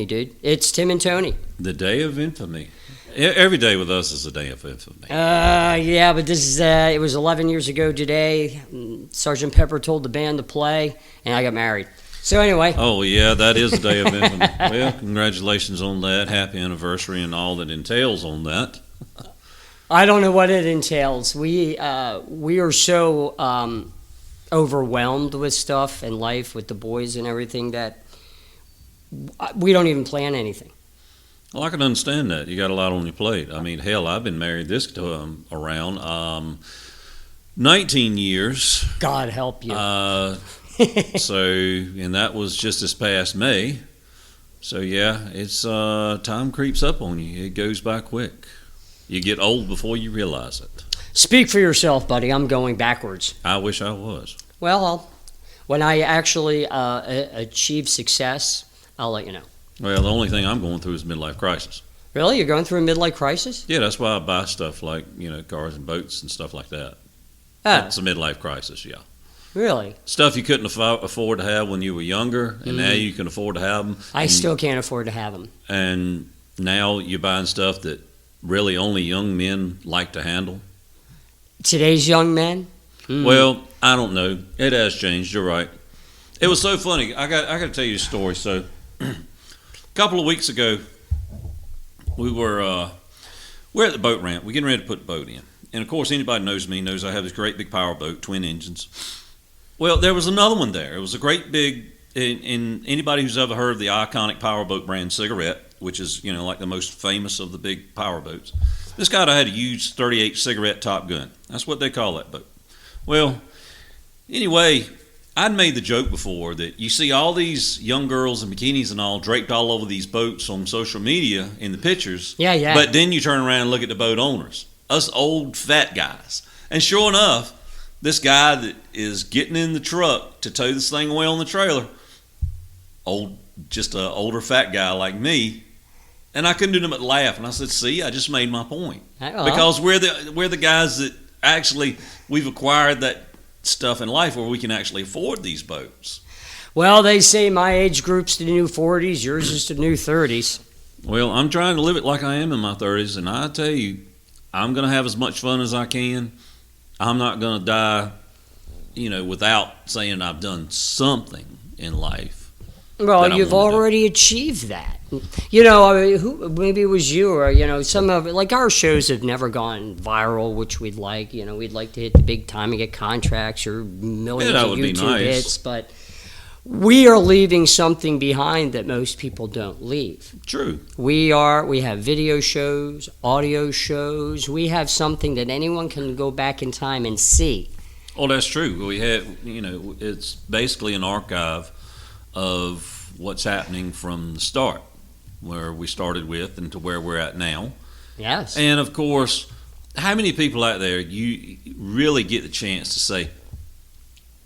infamy, dude. It's Tim and Tony. The day of infamy. Every day with us is a day of infamy. Yeah, but this is it was 11 years ago today. Sergeant Pepper told the band to play, and I got married. So anyway. Oh, yeah, that is a day of infamy. Well, congratulations on that. Happy anniversary and all that entails on that. I don't know what it entails. We are so overwhelmed with stuff and life with the boys and everything that we don't even plan anything. Well, I can understand that. You got a lot on your plate. I mean, hell, I've been married this around 19 years. God help you. So, and that was just this past May. So, yeah, it's time creeps up on you. It goes by quick. You get old before you realize it. Speak for yourself, buddy. I'm going backwards. I wish I was. Well, when I actually achieve success, I'll let you know. Well, the only thing I'm going through is midlife crisis. Really? You're going through a midlife crisis? Yeah, that's why I buy stuff like, cars and boats and stuff like that. Oh. It's a midlife crisis, yeah. Really? Stuff you couldn't afford to have when you were younger, and now you can afford to have them. I still can't afford to have them. And now you're buying stuff that really only young men like to handle. Today's young men? Well, I don't know. It has changed. You're right. It was so funny. I got to tell you a story. So, a couple of weeks ago, we're at the boat ramp. We're getting ready to put the boat in, and of course, anybody knows me knows I have this great big power boat, twin engines. Well, there was another one there. It was a great big. And anybody who's ever heard of the iconic powerboat brand cigarette, which is like the most famous of the big powerboats, this guy had a huge 38 cigarette Top Gun. That's what they call that boat. Well, anyway, I'd made the joke before that you see all these young girls in bikinis and all draped all over these boats on social media in the pictures. Yeah. But then you turn around and look at the boat owners, us old fat guys. And sure enough, this guy that is getting in the truck to tow this thing away on the trailer, just an older fat guy like me, and I couldn't do nothing but laugh. And I said, "See, I just made my point because we're the guys that actually we've acquired that stuff in life where we can actually afford these boats." Well, they say my age group's the new 40s, yours is the new 30s. Well, I'm trying to live it like I am in my 30s, and I tell you, I'm going to have as much fun as I can. I'm not going to die, without saying I've done something in life. Well, you've already achieved that. Maybe it was you or, some of it. Like our shows have never gone viral, which we'd like. We'd like to hit the big time and get contracts or millions of YouTube hits. But we are leaving something behind that most people don't leave. True. We have video shows, audio shows. We have something that anyone can go back in time and see. Oh, that's true. We have, it's basically an archive of what's happening from the start, where we started with and to where we're at now. Yes. And of course, how many people out there you really get the chance to say,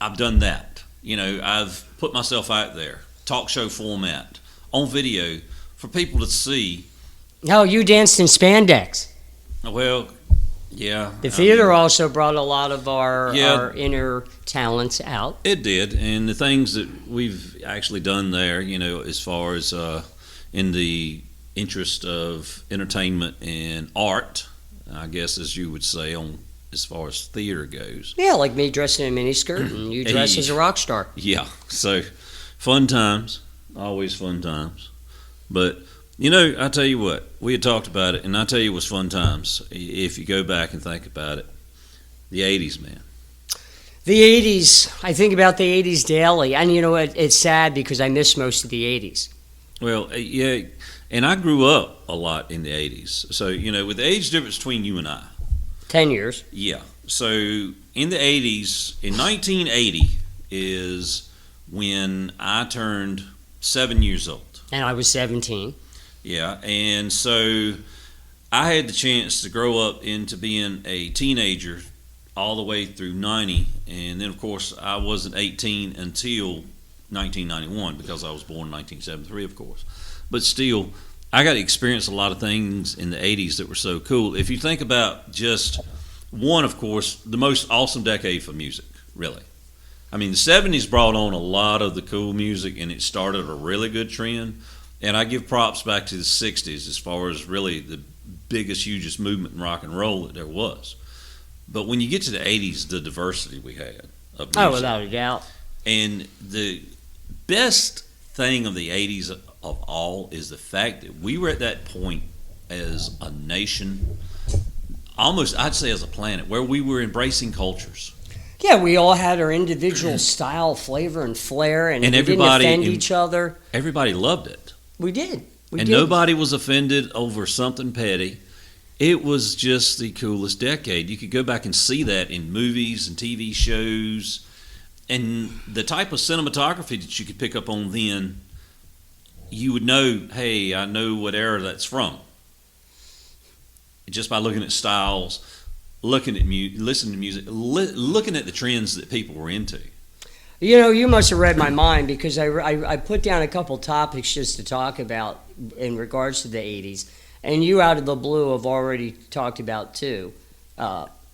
I've done that. I've put myself out there, talk show format, on video, for people to see. No, you danced in spandex. Well, yeah. The theater also brought a lot of our inner talents out. It did, and the things that we've actually done there, as far as in the interest of entertainment and art, I guess as you would say, as far as theater goes. Yeah, like me dressing in a miniskirt and you dress as a rock star. Yeah, so fun times, always fun times. But I tell you what, we had talked about it, and I tell you it was fun times. If you go back and think about it, the 80s, man. The 80s, I think about the 80s daily. And it's sad because I miss most of the 80s. Well, yeah, and I grew up a lot in the 80s. So, with the age difference between you and I. 10 years. Yeah. So, in the 80s, in 1980 is when I turned 7 years old. And I was 17. Yeah, and so I had the chance to grow up into being a teenager all the way through 90, and then of course I wasn't 18 until 1991 because I was born in 1973, of course. But still, I got to experience a lot of things in the 80s that were so cool. If you think about just one, of course, the most awesome decade for music, really. I mean, the 70s brought on a lot of the cool music, and it started a really good trend. And I give props back to the 60s as far as really the biggest, hugest movement in rock and roll that there was. But when you get to the 80s, the diversity we had of music. Oh, without a doubt. And the best thing of the 80s of all is the fact that we were at that point as a nation, almost I'd say as a planet, where we were embracing cultures. Yeah, we all had our individual style, flavor, and flair, and we didn't offend each other. Everybody loved it. We did. Nobody was offended over something petty. It was just the coolest decade. You could go back and see that in movies and TV shows. And the type of cinematography that you could pick up on then, you would know, hey, I know what era that's from. Just by looking at styles, looking at listening to music, looking at the trends that people were into. You know, you must have read my mind because I put down a couple topics just to talk about in regards to the 80s. And you, out of the blue, have already talked about, too,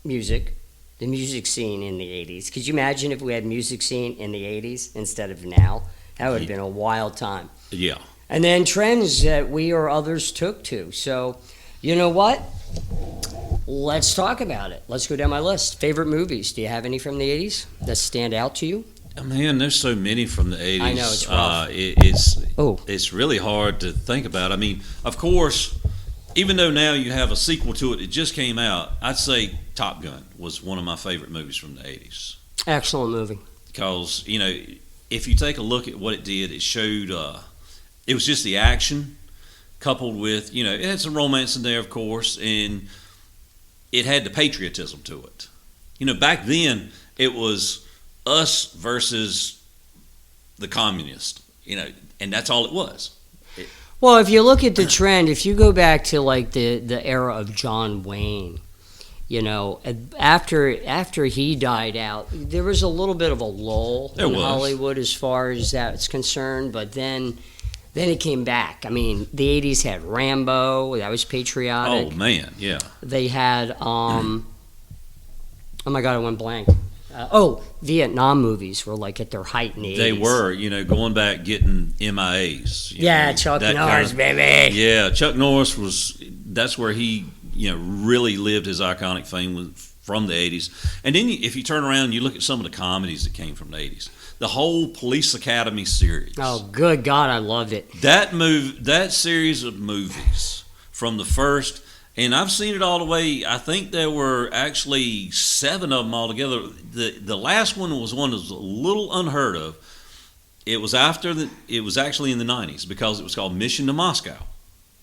music, the music scene in the 80s. Could you imagine if we had music scene in the 80s instead of now? That would have been a wild time. Yeah. And then trends that we or others took to. So, you know what? Let's talk about it. Let's go down my list. Favorite movies. Do you have any from the 80s that stand out to you? Man, there's so many from the 80s. I know, it's rough. It's really hard to think about. I mean, of course, even though now you have a sequel to it, it just came out, I'd say Top Gun was one of my favorite movies from the 80s. Excellent movie. Because, you know, if you take a look at what it did, it showed, it was just the action coupled with, you know, it had some romance in there, of course, and it had the patriotism to it. You know, back then, it was us versus the communist, you know, and that's all it was. Well, if you look at the trend, if you go back to like the era of John Wayne, you know, after he died out, there was a little bit of a lull in Hollywood as far as that's concerned, but then it came back. I mean, the 80s had Rambo, that was patriotic. Oh, man, yeah. They had, oh my God, I went blank. Vietnam movies were like at their height in the 80s. They were, you know, going back getting MIAs. Yeah, Chuck Norris, baby. Yeah, Chuck Norris that's where he, you know, really lived his iconic fame from the 80s. And then if you turn around and you look at some of the comedies that came from the 80s, the whole Police Academy series. Oh, good God, I loved it. That series of movies from the first, and I've seen it all the way. I think there were actually 7 of them altogether. The last one was one that was a little unheard of. It was actually in the 90s because it was called Mission to Moscow.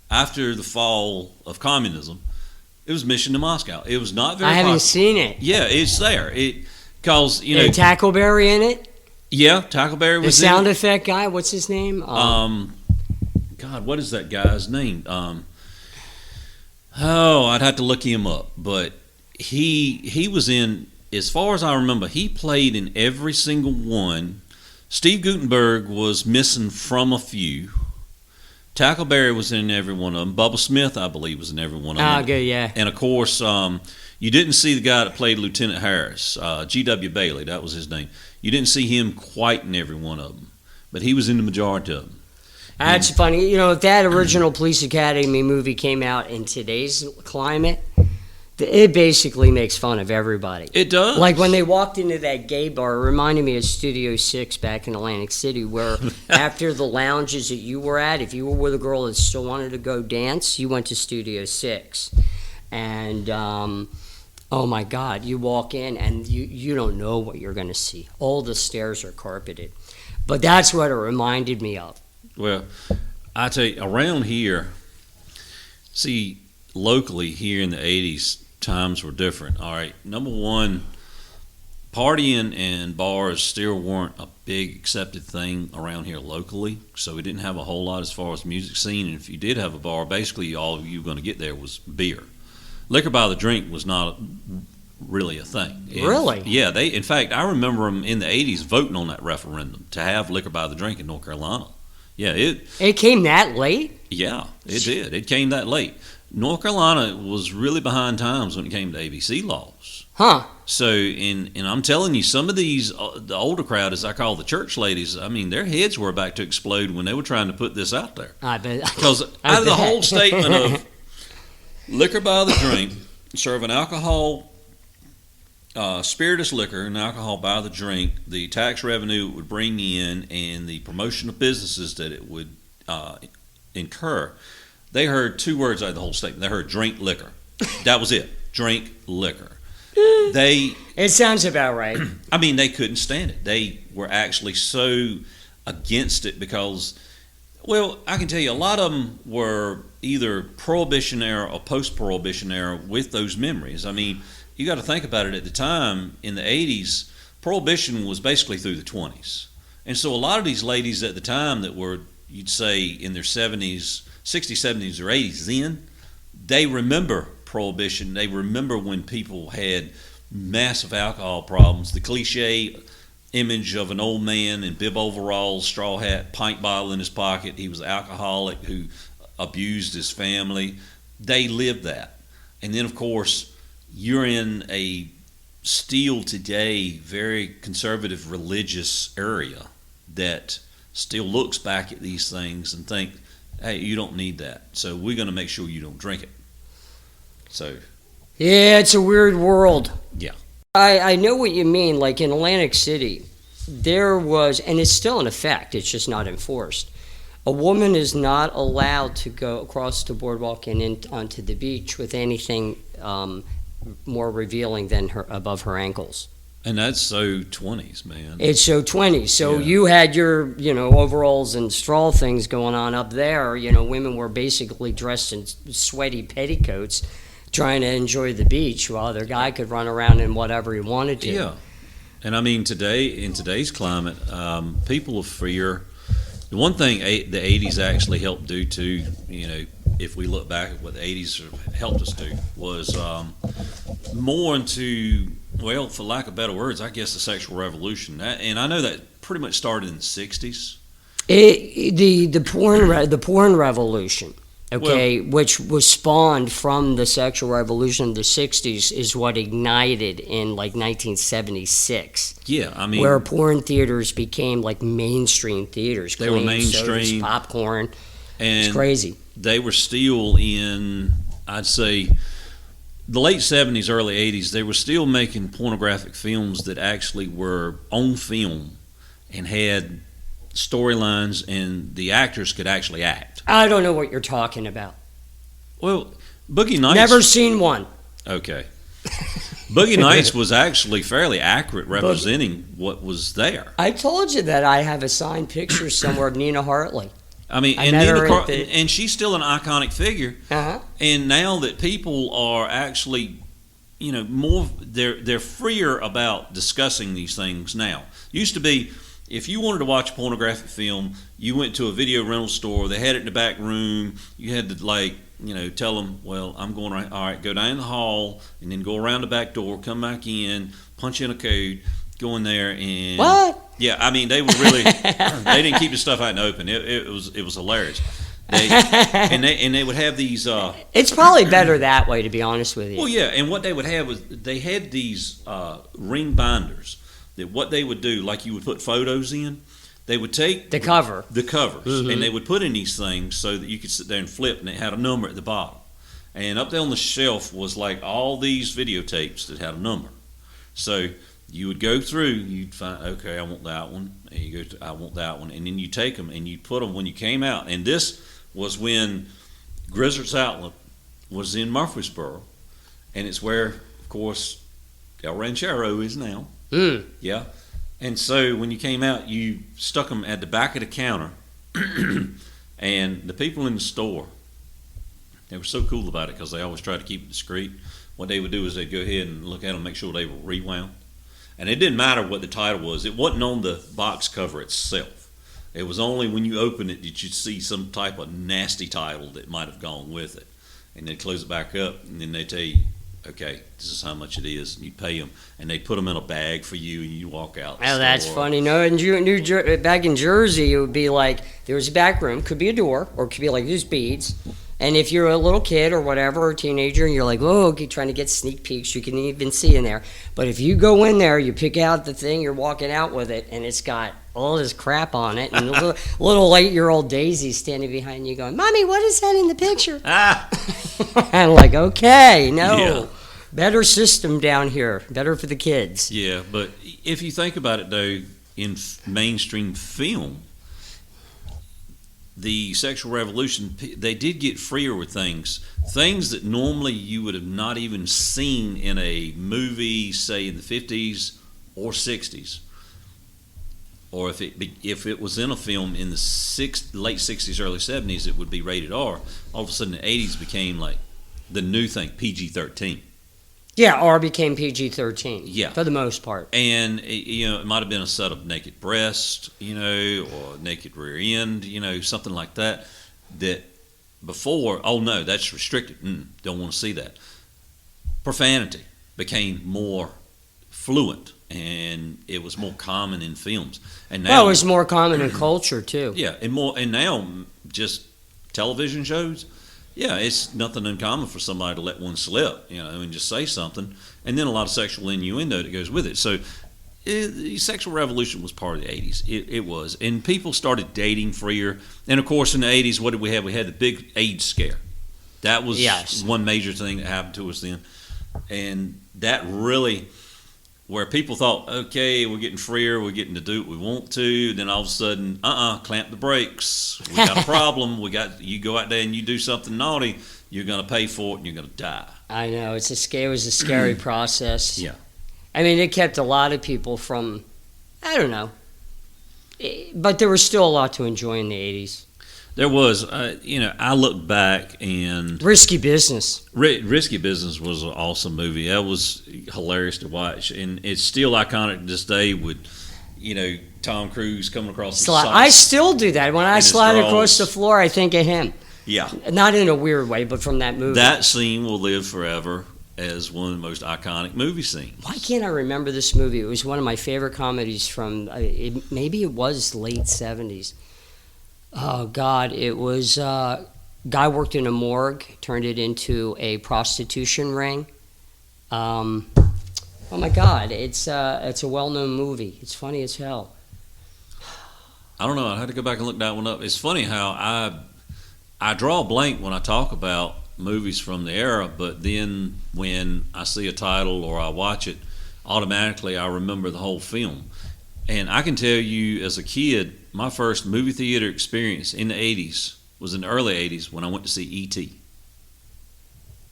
After the fall of communism, it was Mission to Moscow. It was not very I haven't seen it. Yeah, it's there. Because, you know, Tackleberry in it? Yeah, Tackleberry was the sound effect guy. What's his name? God, what is that guy's name? I'd have to look him up. But he was in, as far as I remember, he played in every single one. Steve Guttenberg was missing from a few. Tackleberry was in every one of them. Bubba Smith, I believe, was in every one of them. Oh, good, yeah. And of course, you didn't see the guy that played Lieutenant Harris, G.W. Bailey, that was his name. You didn't see him quite in every one of them, but he was in the majority of them. That's funny. You know, if that original Police Academy movie came out in today's climate, it basically makes fun of everybody. It does. Like when they walked into that gay bar, it reminded me of Studio 6 back in Atlantic City, where after the lounges that you were at, if you were with a girl that still wanted to go dance, you went to Studio 6. And, oh my God, you walk in and you don't know what you're going to see. All the stairs are carpeted. But that's what it reminded me of. Well, I tell you, around here, see, locally here in the 80s, times were different. All right, number one, partying and bars still weren't a big accepted thing around here locally, so we didn't have a whole lot as far as music scene. And if you did have a bar, basically all you were going to get there was beer. Liquor by the drink was not really a thing. Really? Yeah. In fact, I remember them in the 80s voting on that referendum to have liquor by the drink in North Carolina. Yeah, it came that late? Yeah, it did. It came that late. North Carolina was really behind times when it came to ABC laws. Huh. So, and I'm telling you, some of these, the older crowd, as I call the church ladies, I mean, their heads were about to explode when they were trying to put this out there. I bet. Because out of the whole statement of liquor by the drink, serving alcohol, spirituous liquor and alcohol by the drink, the tax revenue it would bring in, and the promotion of businesses that it would incur, they heard two words out of the whole statement. They heard drink liquor. That was it. Drink liquor. It sounds about right. I mean, they couldn't stand it. They were actually so against it because, well, I can tell you a lot of them were either Prohibition era or post-Prohibition era with those memories. I mean, you got to think about it. At the time, in the 80s, Prohibition was basically through the 20s. And so a lot of these ladies at the time that were, you'd say, in their 70s, 60s, 70s, or 80s then, they remember Prohibition. They remember when people had massive alcohol problems. The cliche image of an old man in bib overalls, straw hat, pint bottle in his pocket. He was an alcoholic who abused his family. They lived that. And then, of course, you're in a still today very conservative religious area that still looks back at these things and think, hey, you don't need that. So we're going to make sure you don't drink it. So, Yeah, it's a weird world. yeah. I know what you mean. Like in Atlantic City, there was, and it's still in effect, it's just not enforced. A woman is not allowed to go across the boardwalk and onto the beach with anything more revealing than her above her ankles. And that's so 20s, man. It's so 20. So Yeah. you had your, overalls and straw things going on up there. Women were basically dressed in sweaty petticoats trying to enjoy the beach while their guy could run around in whatever he wanted to. Yeah. And I mean, today, in today's climate, people are freer. The one thing the 80s actually helped do too, if we look back at what the 80s helped us do, was more into, well, for lack of better words, I guess the sexual revolution. And I know that pretty much started in the 60s. The porn revolution, which was spawned from the sexual revolution of the 60s, is what ignited in like 1976. Yeah, I mean, where porn theaters became like mainstream theaters. They were mainstream. mainstream. Popcorn. And it's crazy. They were still in, I'd say, the late 70s, early 80s. They were still making pornographic films that actually were on film and had storylines, and the actors could actually act. I don't know what you're talking about. Well, Boogie Nights. Never seen one. Okay. Boogie Nights was actually fairly accurate representing what was there. I told you that I have a signed picture somewhere of Nina Hartley. I mean, and she's still an iconic figure. Uh-huh. And now that people are actually, more, they're freer about discussing these things now. Used to be, if you wanted to watch a pornographic film, you went to a video rental store. They had it in the back room. You had to tell them, well, I'm going right. All right, go down the hall and then go around the back door, come back in, punch in a code, go in there and what? Yeah, I mean they were really they didn't keep the stuff out in the open. It was hilarious. They would have these. It's probably better that way, to be honest with you. Well, yeah, and what they would have was they had these ring binders that what they would do, like you would put photos in. They would take the covers, mm-hmm. and they would put in these things so that you could sit there and flip, and it had a number at the bottom. And up there on the shelf was like all these videotapes that had a number. So you would go through, you'd find, okay, I want that one, and you go to, I want that one, and then you take them and you put them when you came out. And this was when Grizzard's Outlet was in Murfreesboro, and it's where, of course, El Ranchero is now. Mm. Yeah. And so when you came out, you stuck them at the back of the counter, and the people in the store, they were so cool about it because they always tried to keep it discreet. What they would do is they'd go ahead and look at them, make sure they were rewound. And it didn't matter what the title was. It wasn't on the box cover itself. It was only when you open it that you'd see some type of nasty title that might have gone with it. And they'd close it back up, and then they'd tell you, okay, this is how much it is, and you pay them, and they put them in a bag for you, and you walk out. Oh, that's funny. No, back in Jersey, it would be like there was a back room, could be a door, or it could be like these beads, And if you're a little kid or whatever, or a teenager, and you're like, oh, trying to get sneak peeks, you can even see in there. But if you go in there, you pick out the thing, you're walking out with it, and it's got all this crap on it, and a little 8-year-old Daisy standing behind you going, Mommy, what is that in the picture? And I'm like, okay, no. Yeah. Better system down here. Better for the kids. Yeah, but if you think about it, though, in mainstream film, the sexual revolution, they did get freer with things that normally you would have not even seen in a movie, say in the 50s or 60s, or if it was in a film in the late 60s, early 70s, it would be rated R. All of a sudden, the 80s became like the new thing, PG-13. Yeah, R became PG-13. Yeah, for the most part. And it might have been a set of naked breast, or naked rear end, something like that. That before, oh no, that's restricted. Don't want to see that. Profanity became more fluent, and it was more common in films. And now it was more common in culture too. Yeah, and now just television shows. Yeah, it's nothing uncommon for somebody to let one slip, and just say something, and then a lot of sexual innuendo that goes with it. So, the sexual revolution was part of the 80s. It was, and people started dating freer. And of course, in the 80s, what did we have? We had the big AIDS scare. That was one major thing that happened to us then, and that really, where people thought, okay, we're getting freer, we're getting to do what we want to. Then all of a sudden, clamp the brakes. We got a problem. You go out there and you do something naughty, you're going to pay for it and you're going to die. I know. It was a scary process. Yeah. I mean, it kept a lot of people from, I don't know. But there was still a lot to enjoy in the 80s. There was, I look back and... Risky Business. Risky Business was an awesome movie. That was hilarious to watch. And it's still iconic to this day with, Tom Cruise coming across the I still do that. When I slide across the floor, I think of him. Yeah. Not in a weird way, but from that movie. That scene will live forever as one of the most iconic movie scenes. Why can't I remember this movie? It was one of my favorite comedies from, maybe it was late 70s. Oh, God, it was, guy worked in a morgue, turned it into a prostitution ring. Oh, my God, it's a well-known movie. It's funny as hell. I don't know. I had to go back and look that one up. It's funny how I draw a blank when I talk about movies from the era, but then when I see a title or I watch it, automatically I remember the whole film. And I can tell you, as a kid, my first movie theater experience in the 80s was in the early 80s when I went to see E.T.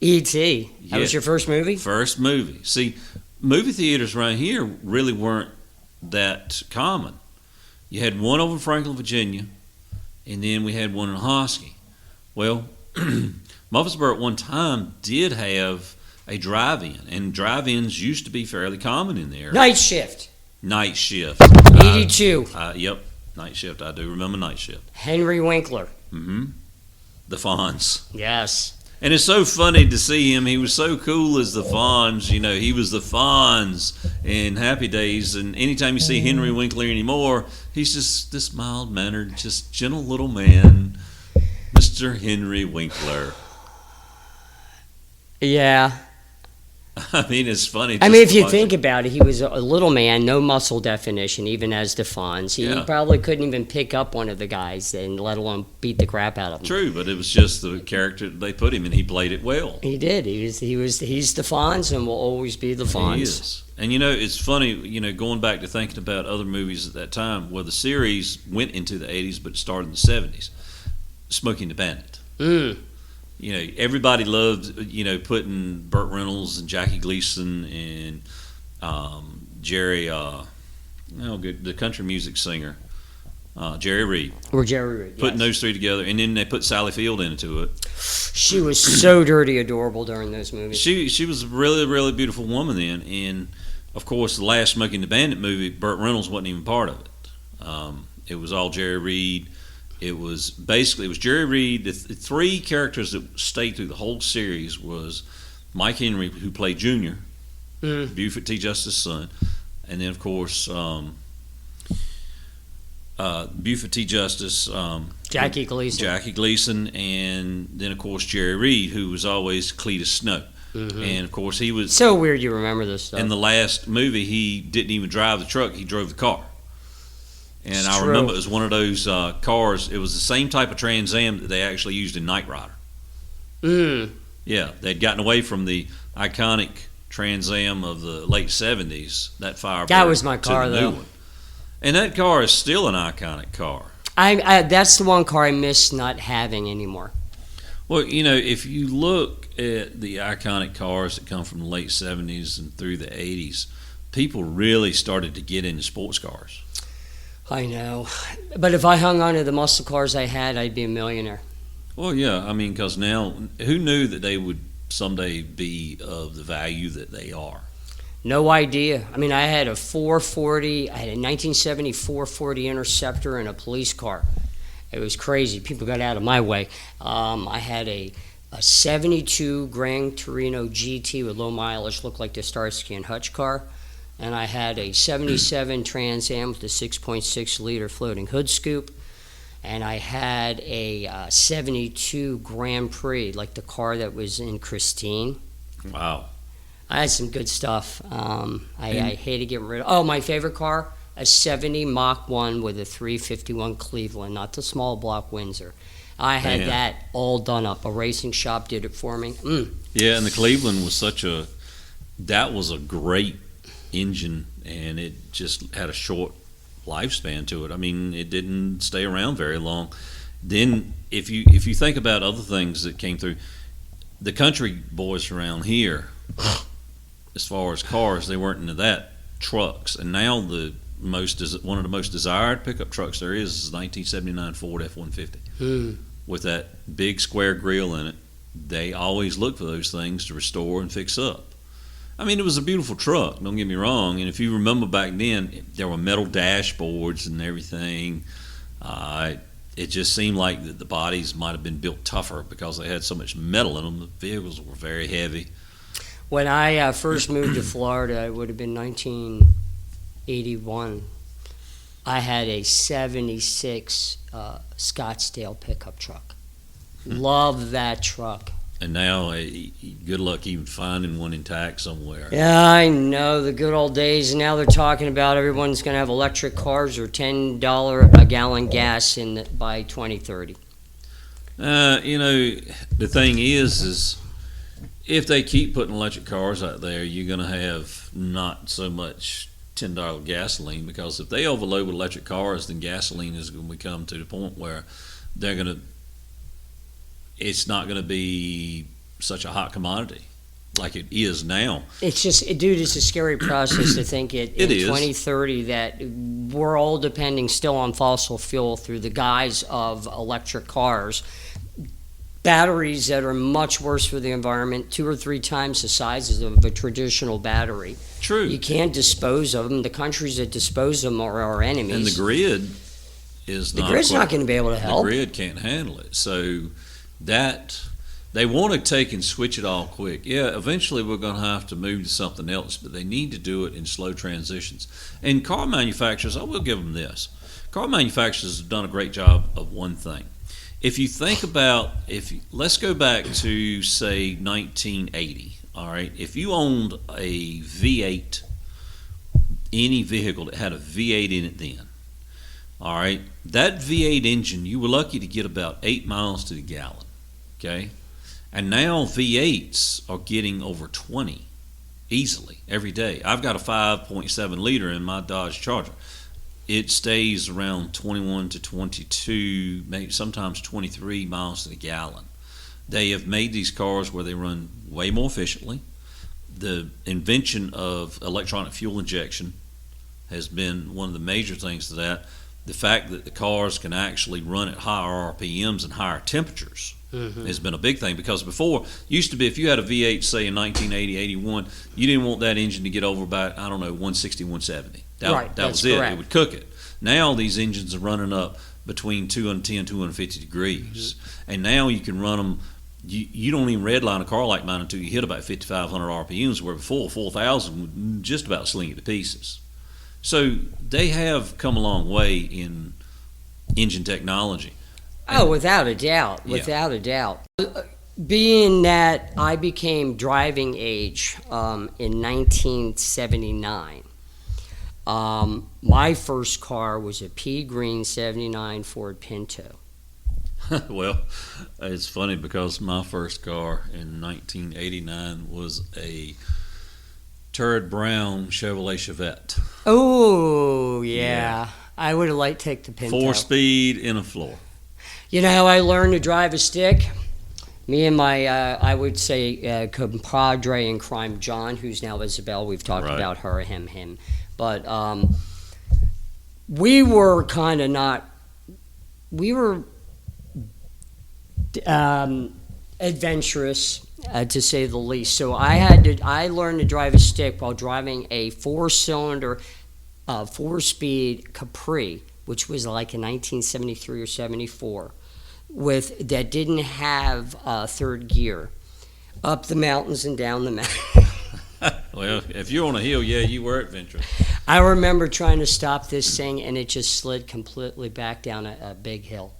E.T.? Yeah. That was your first movie? First movie. See, movie theaters around here really weren't that common. You had one over in Franklin, Virginia, and then we had one in Hosky. Well, Muffinsburg at one time did have a drive-in, and drive-ins used to be fairly common in there. Night Shift. Night Shift. 82. Yep, Night Shift. I do remember Night Shift. Henry Winkler. Mm-hmm. The Fonz. Yes. And it's so funny to see him. He was so cool as the Fonz. He was the Fonz in Happy Days. And anytime you see Henry Winkler anymore, he's just this mild-mannered, just gentle little man, Mr. Henry Winkler. Yeah. I mean, it's funny. I mean, if you think about it, he was a little man, no muscle definition, even as the Fonz. He probably couldn't even pick up one of the guys, and let alone beat the crap out of him. True, but it was just the character they put him in. He played it well. He did. He's the Fonz, and will always be the Fonz. He is. And it's funny, going back to thinking about other movies at that time, where the series went into the 80s, but started in the 70s. Smokey and the Bandit. Everybody loved, putting Burt Reynolds and Jackie Gleason and Jerry, the country music singer, Jerry Reed. Or Jerry Reed, Putting those three together, and then they put Sally Field into it. She was so dirty adorable during those movies. She was a really, really beautiful woman then, and of course, the last Smokey and the Bandit movie, Burt Reynolds wasn't even part of it. It was all Jerry Reed. It was Jerry Reed. The three characters that stayed through the whole series was Mike Henry, who played Junior, Buford T. Justice's son, and then of course Buford T. Justice, Jackie Gleason. And then of course Jerry Reed, who was always Cletus Snow. And of course he was So weird you remember this stuff. in the last movie. He didn't even drive the truck; he drove the car. And It's I true. remember it was one of those cars. It was the same type of Trans Am that they actually used in Knight Rider. Yeah, they'd gotten away from the iconic Trans Am of the late '70s. That Firebird. That was my to car, the new though. one. And that car is still an iconic car. I that's the one car I miss not having anymore. Well, you know, if you look at the iconic cars that come from the late '70s and through the '80s, people really started to get into sports cars. I know. But if I hung on to the muscle cars I had, I'd be a millionaire. Well, yeah, I mean, because now, who knew that they would someday be of the value that they are? No idea. I mean, I had a 440, I had a 1970 440 Interceptor and a police car. It was crazy. People got out of my way. I had a 72 Gran Torino GT with low mileage, looked like the Starsky and Hutch car. And I had a 77 Trans Am with a 6.6 liter floating hood scoop. And I had a 72 Grand Prix, like the car that was in Christine. Wow. I had some good stuff. I hated getting rid of. Oh, my favorite car, a 70 Mach 1 with a 351 Cleveland, not the small block Windsor. I had that all done up. A racing shop did it for me. Yeah, and the Cleveland was that was a great engine, and it just had a short lifespan to it. I mean, it didn't stay around very long. Then if you think about other things that came through, the country boys around here, as far as cars, they weren't into that. Trucks, and now one of the most desired pickup trucks there is 1979 Ford F-150 with that big square grill in it. They always look for those things to restore and fix up. I mean, it was a beautiful truck, don't get me wrong. And if you remember back then, there were metal dashboards and everything. It just seemed like the bodies might have been built tougher because they had so much metal in them. The vehicles were very heavy. When I first moved to Florida, it would have been 1981. I had a 76 Scottsdale pickup truck. Love that truck. And now, good luck even finding one intact somewhere. Yeah, I know, the good old days. Now they're talking about everyone's going to have electric cars or $10 a gallon gas by 2030. You know, the thing is if they keep putting electric cars out there, you're going to have not so much $10 gasoline, because if they overload with electric cars, then gasoline is going to become to the point where it's not going to be such a hot commodity like it is now. It's just, dude, it's a scary process to think in is. 2030 that we're all depending still on fossil fuel through the guise of electric cars. Batteries that are much worse for the environment, 2 or 3 times the size of a traditional battery. True. You can't dispose of them. The countries that dispose of them are our enemies. And the grid is the grid's not going to be able to help. The grid can't handle it. So that they want to take and switch it all quick. Yeah, eventually we're going to have to move to something else, but they need to do it in slow transitions. And car manufacturers, I will give them this. Car manufacturers have done a great job of one thing. If you think about, let's go back to, say, 1980, all right? If you owned a V8, any vehicle that had a V8 in it then, all right, that V8 engine, you were lucky to get about 8 miles to the gallon, okay? And now V8s are getting over 20 easily every day. I've got a 5.7 liter in my Dodge Charger. It stays around 21 to 22, maybe sometimes 23 miles to the gallon. They have made these cars where they run way more efficiently. The invention of electronic fuel injection has been one of the major things to that. The fact that the cars can actually run at higher RPMs and higher temperatures has been a big thing, because before, used to be if you had a V8, say in 1980, 81, you didn't want that engine to get over about, 160, 170. That was it. Correct. It would cook it. Now these engines are running up between 210, 250 degrees. And now you can run them, you don't even redline a car like mine until you hit about 5,500 RPMs, where before 4,000 would just about sling it to pieces. So they have come a long way in engine technology. Oh, without a doubt, Yeah. without a doubt. Being that I became driving age in 1979, my first car was a pea green '79 Ford Pinto. Well, it's funny because my first car in 1989 was a turd brown Chevrolet Chevette. Oh, yeah. Yeah. I would have liked to take the Pinto. 4-speed in a floor. You know how I learned to drive a stick? Me and my, I would say, compadre in crime, John, who's now Isabel. We've talked Right. about her, him. But we were kind of not, we were adventurous, to say the least. So I learned to drive a stick while driving a 4-cylinder, 4-speed Capri, which was like in 1973 or 74. That didn't have third gear, up the mountains and down the mountain. Well, if you're on a hill, yeah, you were adventurous. I remember trying to stop this thing, and it just slid completely back down a big hill.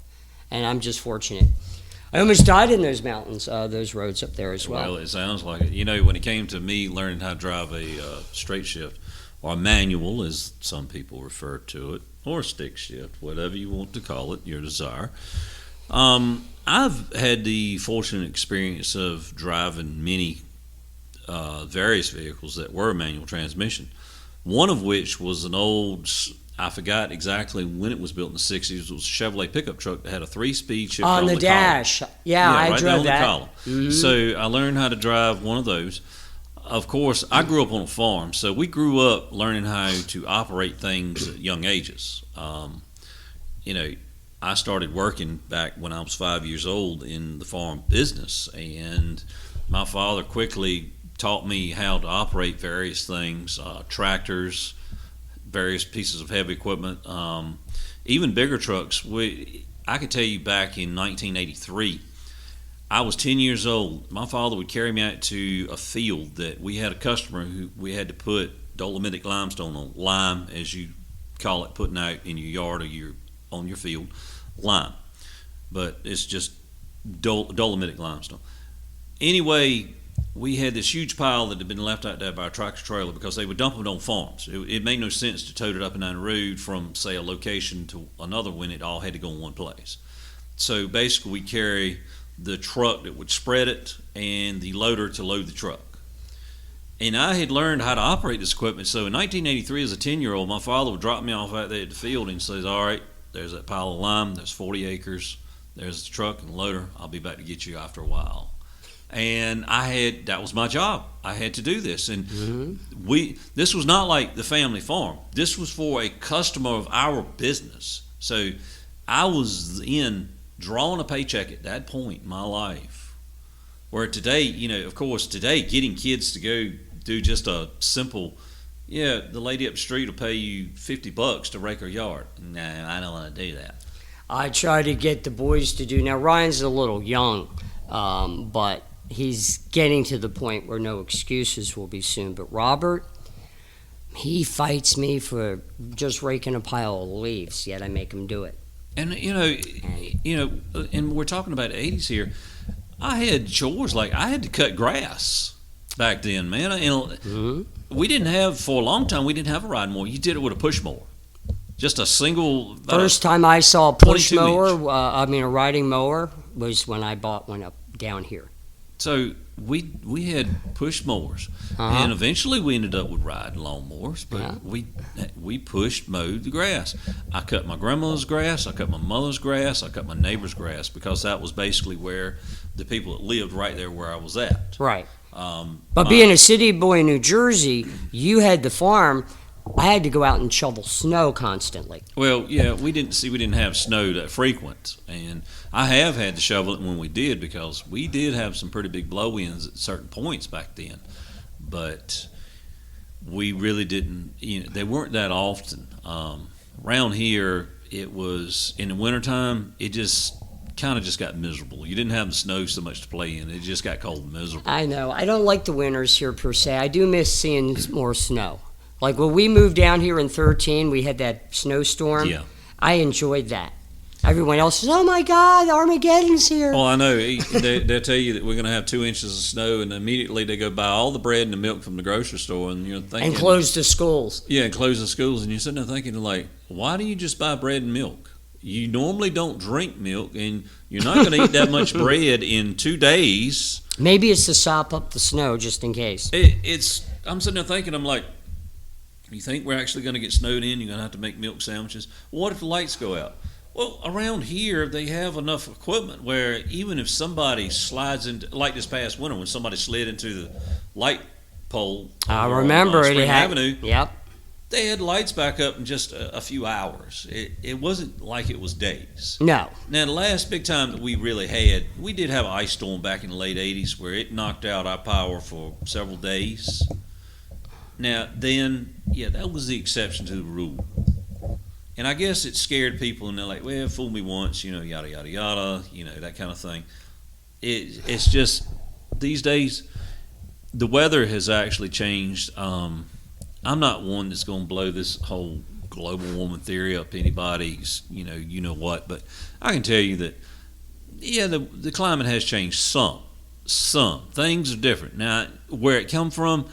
And I'm just fortunate. I almost died in those mountains, those roads up there as well. Well, it sounds like it. You know, when it came to me learning how to drive a straight shift, or a manual, as some people refer to it, or stick shift, whatever you want to call it, your desire. I've had the fortunate experience of driving many various vehicles that were manual transmission. One of which was an old, I forgot exactly when it was built in the 60s. It was a Chevrolet pickup truck that had a 3-speed shifter On the column. dash. Yeah, I right drove down the that. column. Mhm. So I learned how to drive one of those. Of course, I grew up on a farm, so we grew up learning how to operate things at young ages. You know, I started working back when I was 5 years old in the farm business, and my father quickly taught me how to operate various things, tractors, various pieces of heavy equipment, even bigger trucks. I could tell you back in 1983, I was 10 years old. My father would carry me out to a field that we had a customer who we had to put dolomitic limestone on, lime as you call it, putting out in your yard or on your field, lime. But it's just dolomitic limestone. Anyway, we had this huge pile that had been left out there by a tractor trailer because they would dump it on farms. It made no sense to tote it up and down the road from, say, a location to another when it all had to go in one place. So basically, we carry the truck that would spread it and the loader to load the truck. And I had learned how to operate this equipment. So in 1983, as a 10-year-old, my father would drop me off out there at the field and says, all right, there's that pile of lime, there's 40 acres, there's the truck and the loader, I'll be back to get you after a while. And that was my job. I had to do this. And this was not like the family farm. This was for a customer of our business. So I was drawing a paycheck at that point in my life. Where today, of course, getting kids to go do just a simple, the lady up the street will pay you $50 to rake her yard. No, I don't want to do that. I try to get the boys to do. Now, Ryan's a little young, but he's getting to the point where no excuses will be soon. But Robert, he fights me for just raking a pile of leaves, yet I make him do it. And, and we're talking about the 80s here. I had chores, like I had to cut grass back then, man. We didn't have, for a long time, we didn't have a riding mower. You did it with a push mower. Just a single. First time I saw a push 22 mower, a riding mower, was when I bought one up down here. So we had push mowers, and eventually we ended up with riding lawnmowers. But we mowed the grass. I cut my grandmother's grass. I cut my mother's grass. I cut my neighbor's grass because that was basically where the people that lived right there where I was at. Right. But being a city boy in New Jersey, you had the farm. I had to go out and shovel snow constantly. Well, yeah, we didn't have snow that frequent, and I have had to shovel it when we did because we did have some pretty big blow-ins at certain points back then, but we really didn't. They weren't that often. Around here, it was in the wintertime. It just kind of got miserable. You didn't have the snow so much to play in. It just got cold and miserable. I know. I don't like the winters here per se. I do miss seeing more snow. Like when we moved down here in 2013, we had that snowstorm. Yeah. I enjoyed that. everyone else says, "Oh my God, Armageddon's here." Oh, I know. They'll tell you that we're going to have 2 inches of snow, and immediately they go buy all the bread and the milk from the grocery store, and you're thinking, And close the schools. Yeah, and close the schools, and you're sitting there thinking, like, why do you just buy bread and milk? You normally don't drink milk, and you're not going to eat that much bread in 2 days. Maybe it's to sop up the snow, just in case. I'm sitting there thinking, I'm like, you think we're actually going to get snowed in? You're going to have to make milk sandwiches. What if the lights go out? Well, around here, they have enough equipment where even if somebody slides into, like this past winter when somebody slid into the light pole I over remember on it. Spring Avenue, Yep. they had lights back up in just a few hours. It wasn't like it was days. No. Now, the last big time that we really had, we did have an ice storm back in the late 80s where it knocked out our power for several days. Now, then, yeah, that was the exception to the rule. And I guess it scared people, and they're like, well, fool me once, yada, yada, yada, that kind of thing. It's just, these days, the weather has actually changed. I'm not one that's going to blow this whole global warming theory up anybody's, you know what, but I can tell you that, yeah, the climate has changed some. Things are different. Now, where it come from,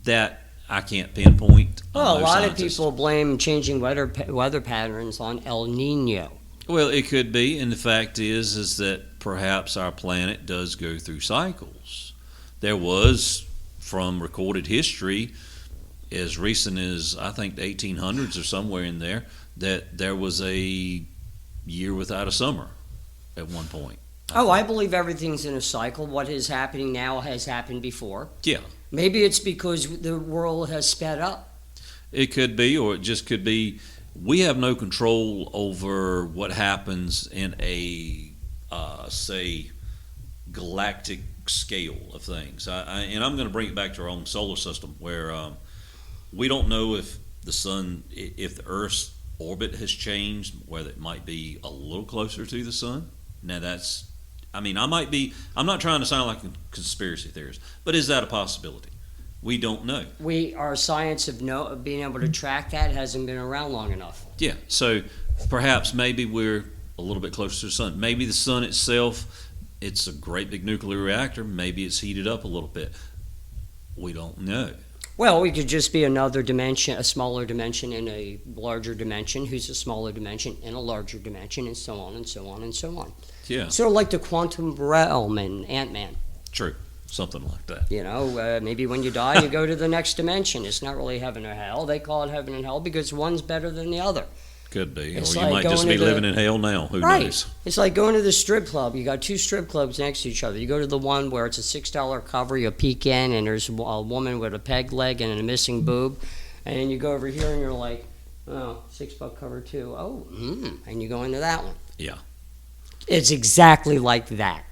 that I can't pinpoint. Well, a lot of people blame changing weather patterns on El Nino. Well, it could be, and the fact is that perhaps our planet does go through cycles. There was, from recorded history, as recent as I think the 1800s or somewhere in there, that there was a year without a summer at one point. I believe everything's in a cycle. What is happening now has happened before. Yeah. Maybe it's because the world has sped up. It could be, or it just could be we have no control over what happens in a, say, galactic scale of things. And I'm going to bring it back to our own solar system, where we don't know if the Earth's orbit has changed, whether it might be a little closer to the sun. Now I'm not trying to sound like a conspiracy theorist, but is that a possibility? We don't know. Our science of being able to track that hasn't been around long enough. Yeah, so perhaps maybe we're a little bit closer to the sun. Maybe the sun itself, it's a great big nuclear reactor. Maybe it's heated up a little bit. We don't know. Well, we could just be another dimension, a smaller dimension in a larger dimension, who's a smaller dimension in a larger dimension, and so on and so on and so on. Yeah. Sort of like the quantum realm in Ant-Man. True. Something like that. Maybe when you die, you go to the next dimension. It's not really heaven or hell. They call it heaven and hell because one's better than the other. Could be. It's or like you might just be living in hell now. Who knows? It's like going to the strip club. You got 2 strip clubs next to each other. You go to the one where it's a $6 cover. You peek in, and there's a woman with a peg leg and a missing boob. And then you go over here, and you're like, oh, $6 cover too. Oh, and you go into that one. Yeah. It's exactly like that.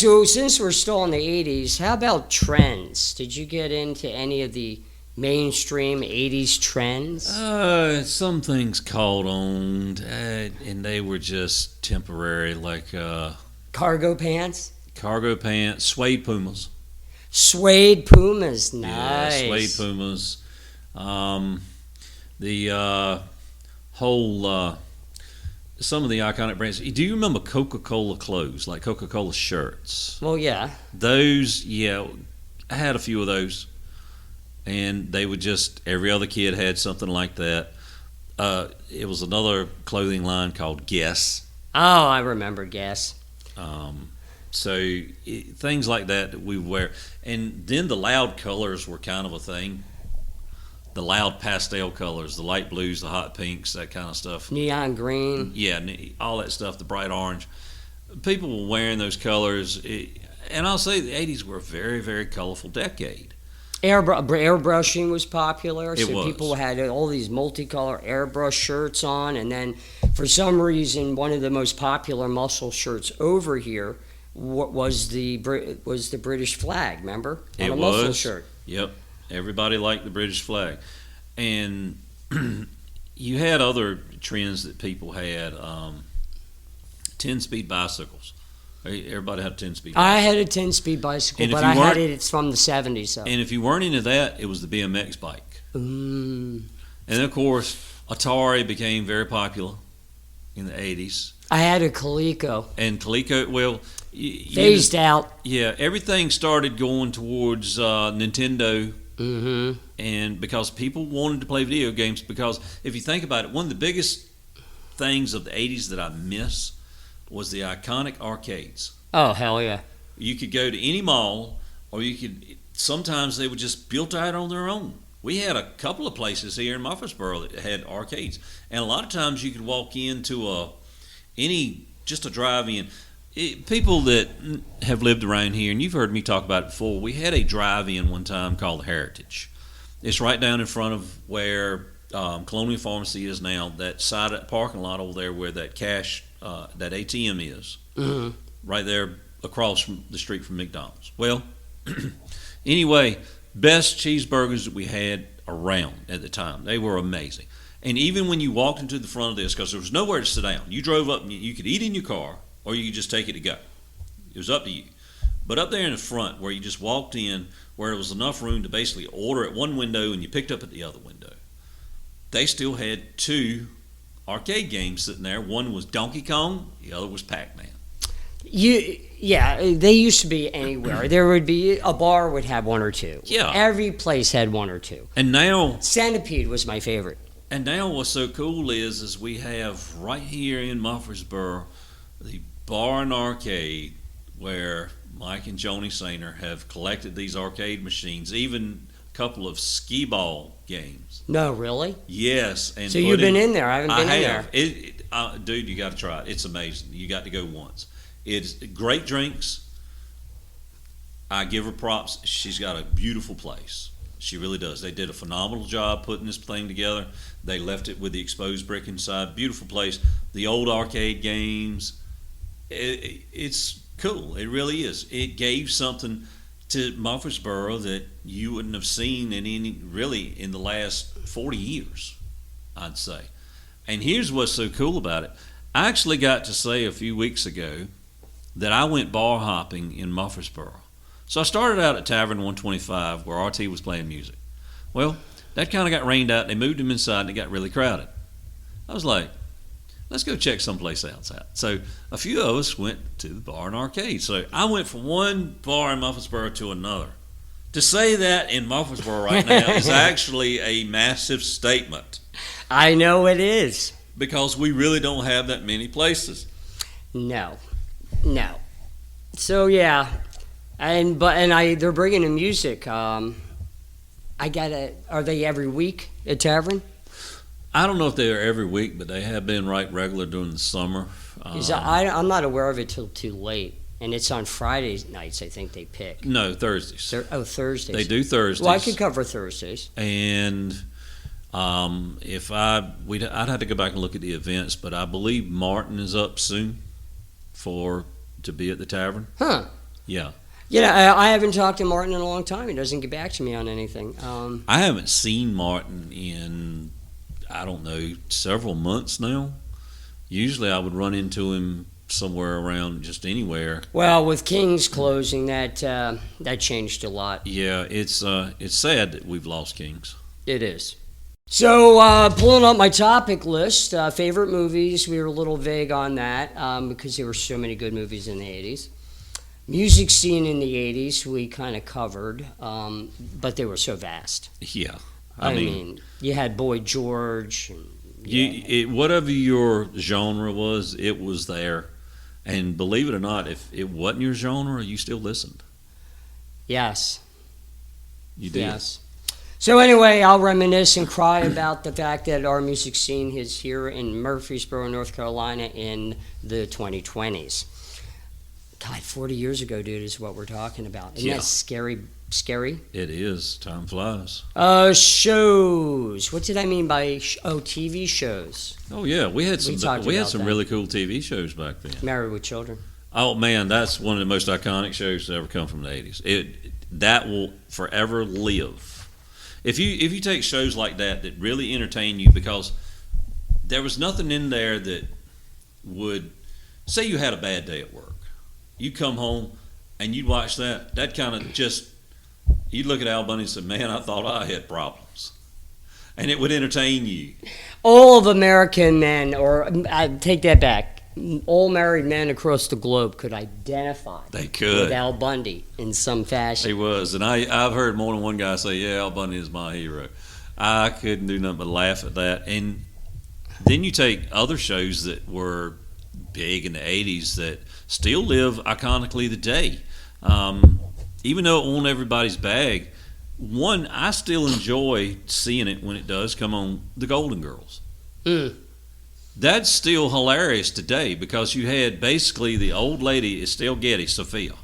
So since we're still in the 80s, how about trends? Did you get into any of the mainstream 80s trends? Some things caught on, and they were just temporary, like Cargo pants? Cargo pants, suede Pumas. Suede Pumas, nice. Yeah, suede Pumas. The whole... some of the iconic brands. Do you remember Coca-Cola clothes, like Coca-Cola shirts? Well, yeah. Those, yeah, I had a few of those. And they would just, every other kid had something like that. It was another clothing line called Guess. Oh, I remember Guess. Things like that we wear. And then the loud colors were kind of a thing. The loud pastel colors, the light blues, the hot pinks, that kind of stuff. Neon green. Yeah, all that stuff, the bright orange. People were wearing those colors. And I'll say the 80s were a very, very colorful decade. Airbrushing was popular, It was. People had all these multicolor airbrush shirts on, and then for some reason, one of the most popular muscle shirts over here was the British flag. Remember? It on a was. muscle shirt. Yep, everybody liked the British flag, and you had other trends that people had. 10-speed bicycles. Everybody had a 10-speed bicycle. I had a 10-speed bicycle, And if but you I had weren't- it's from the 70s. So. And if you weren't into that, it was the BMX bike. Mm. And of course, Atari became very popular. in the 80s. I had a Coleco. And Coleco, well, Phased out. Yeah, everything started going towards Nintendo. Mm-hmm. And because people wanted to play video games, because if you think about it, one of the biggest things of the 80s that I miss was the iconic arcades. Oh, hell yeah. You could go to any mall, or sometimes they were just built out on their own. We had a couple of places here in Murfreesboro that had arcades. And a lot of times you could walk into just a drive-in. People that have lived around here, and you've heard me talk about it before, we had a drive-in one time called Heritage. It's right down in front of where Colonial Pharmacy is now, that side of that parking lot over there where that that ATM is, right there across from the street from McDonald's. Well, anyway, best cheeseburgers that we had around at the time. They were amazing. And even when you walked into the front of this, because there was nowhere to sit down, you drove up and you could eat in your car, or you could just take it to go. It was up to you. But up there in the front, where you just walked in, where there was enough room to basically order at one window and you picked up at the other window, they still had two arcade games sitting there. One was Donkey Kong, the other was Pac-Man. Yeah, they used to be anywhere. There would be a bar would have one or two. Yeah. Every place had one or two. And now Centipede was my favorite. And now what's so cool is we have right here in Murfreesboro the bar and arcade where Mike and Joni Sainer have collected these arcade machines, even a couple of skee ball games. No, really? Yes. And so you've been in there. I haven't been in there. Dude, you got to try it. It's amazing. You got to go once. It's great drinks. I give her props. She's got a beautiful place. She really does. They did a phenomenal job putting this thing together. They left it with the exposed brick inside. Beautiful place. The old arcade games. It's cool. It really is. It gave something to Murfreesboro that you wouldn't have seen in the last 40 years, I'd say. And here's what's so cool about it. I actually got to say a few weeks ago that I went bar hopping in Murfreesboro. So I started out at Tavern 125 where RT was playing music. Well, that kind of got rained out. They moved him inside and it got really crowded. I was like, let's go check someplace else out. So a few of us went to the bar and arcade. So I went from one bar in Murfreesboro to another. To say that in Murfreesboro right now is actually a massive statement. I know it is. Because we really don't have that many places. No. So yeah. They're bringing in music. Are they every week at Tavern? I don't know if they are every week, but they have been right regular during the summer. I'm not aware of it till too late, and it's on Friday nights. I think they pick. No, Thursdays. Thursdays. They do Thursdays. Well, I could cover Thursdays. And I'd have to go back and look at the events, but I believe Martin is up soon to be at the Tavern. Huh? Yeah. Yeah, I haven't talked to Martin in a long time. He doesn't get back to me on anything. I haven't seen Martin in, I don't know, several months now. Usually I would run into him somewhere around just anywhere. Well, with King's closing, that changed a lot. Yeah, it's sad that we've lost King's. It is. So, pulling up my topic list, favorite movies, we were a little vague on that because there were so many good movies in the 80s. Music scene in the 80s, we kind of covered, but they were so vast. Yeah. I mean, you had Boy George. And, whatever your genre was, it was there. And believe it or not, if it wasn't your genre, you still listened. Yes. You did. Yes. So anyway, I'll reminisce and cry about the fact that our music scene is here in Murfreesboro, North Carolina in the 2020s. God, 40 years ago, dude, is what we're talking about. Isn't that scary? It is. Time flies. Shows. What did I mean by TV shows? Oh yeah, we had some that. really cool TV shows back then. Married with Children. Oh man, that's one of the most iconic shows to ever come from the 80s. That will forever live. If you take shows like that really entertain you, because there was nothing in there that would say you had a bad day at work. You'd come home and you'd watch that kind of just, you'd look at Al Bundy and say, man, I thought I had problems. and it would entertain you. All of American men, or I take that back, all married men across the globe could identify They could. with Al Bundy in some fashion. He was, and I've heard more than one guy say, "Yeah, Al Bundy is my hero." I couldn't do nothing but laugh at that. And then you take other shows that were big in the '80s that still live iconically today. Even though it won't everybody's bag, one, I still enjoy seeing it when it does come on, The Golden Girls. That's still hilarious today because you had basically the old lady, Estelle Getty, Sophia.